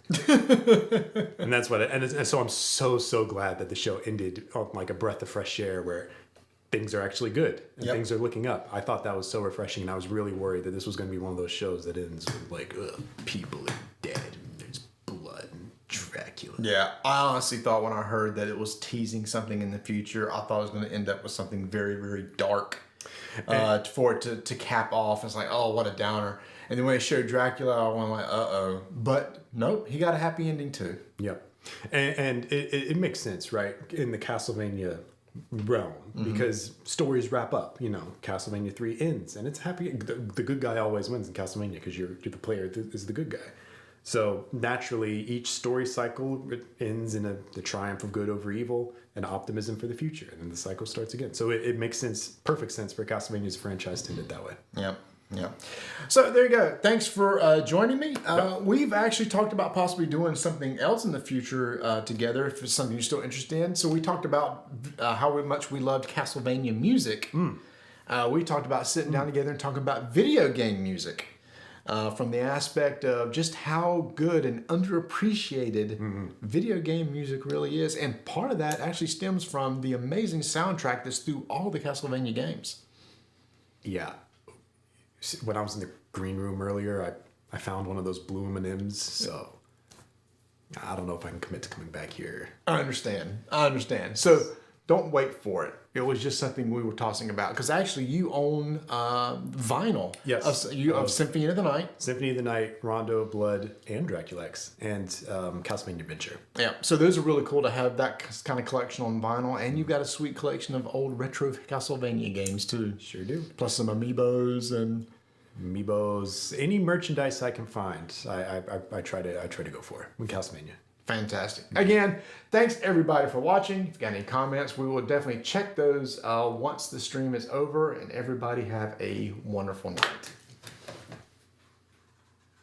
And that's what and so I'm so glad that the show ended on like a breath of fresh air where things are actually good and things are looking up. I thought that was so refreshing, and I was really worried that this was going to be one of those shows that ends with like, people are dead and there's blood and Dracula. Yeah, I honestly thought when I heard that it was teasing something in the future, I thought it was going to end up with something very, very dark for it to cap off. It's like, oh, what a downer. And then when it showed Dracula, I went like, uh-oh. But nope, he got a happy ending too. Yep. And it makes sense, right? In the Castlevania realm, because stories wrap up. Castlevania 3 ends, and it's happy. The good guy always wins in Castlevania because you're the player is the good guy. So naturally, each story cycle ends in the triumph of good over evil and optimism for the future, and then the cycle starts again. So it makes sense, perfect sense for Castlevania's franchise to end it that way. Yep. Yeah. So there you go. Thanks for joining me. We've actually talked about possibly doing something else in the future together if it's something you're still interested in. So we talked about how much we loved Castlevania music. We talked about sitting down together and talking about video game music from the aspect of just how good and underappreciated video game music really is. And part of that actually stems from the amazing soundtrack that's through all the Castlevania games. Yeah. When I was in the green room earlier, I found one of those blue M&Ms, so I don't know if I can commit to coming back here. I understand. So don't wait for it. It was just something we were tossing about because actually you own vinyl. Yes. Of Symphony of the Night. Symphony of the Night, Rondo of Blood, and Dracula X, and Castlevania Adventure. Yeah. So those are really cool to have that kind of collection on vinyl, and you've got a sweet collection of old retro Castlevania games too. Sure do. Plus some amiibos and any merchandise I can find. I try to go for with Castlevania. Fantastic. Again, thanks everybody for watching. If you've got any comments, we will definitely check those once the stream is over, and everybody have a wonderful night.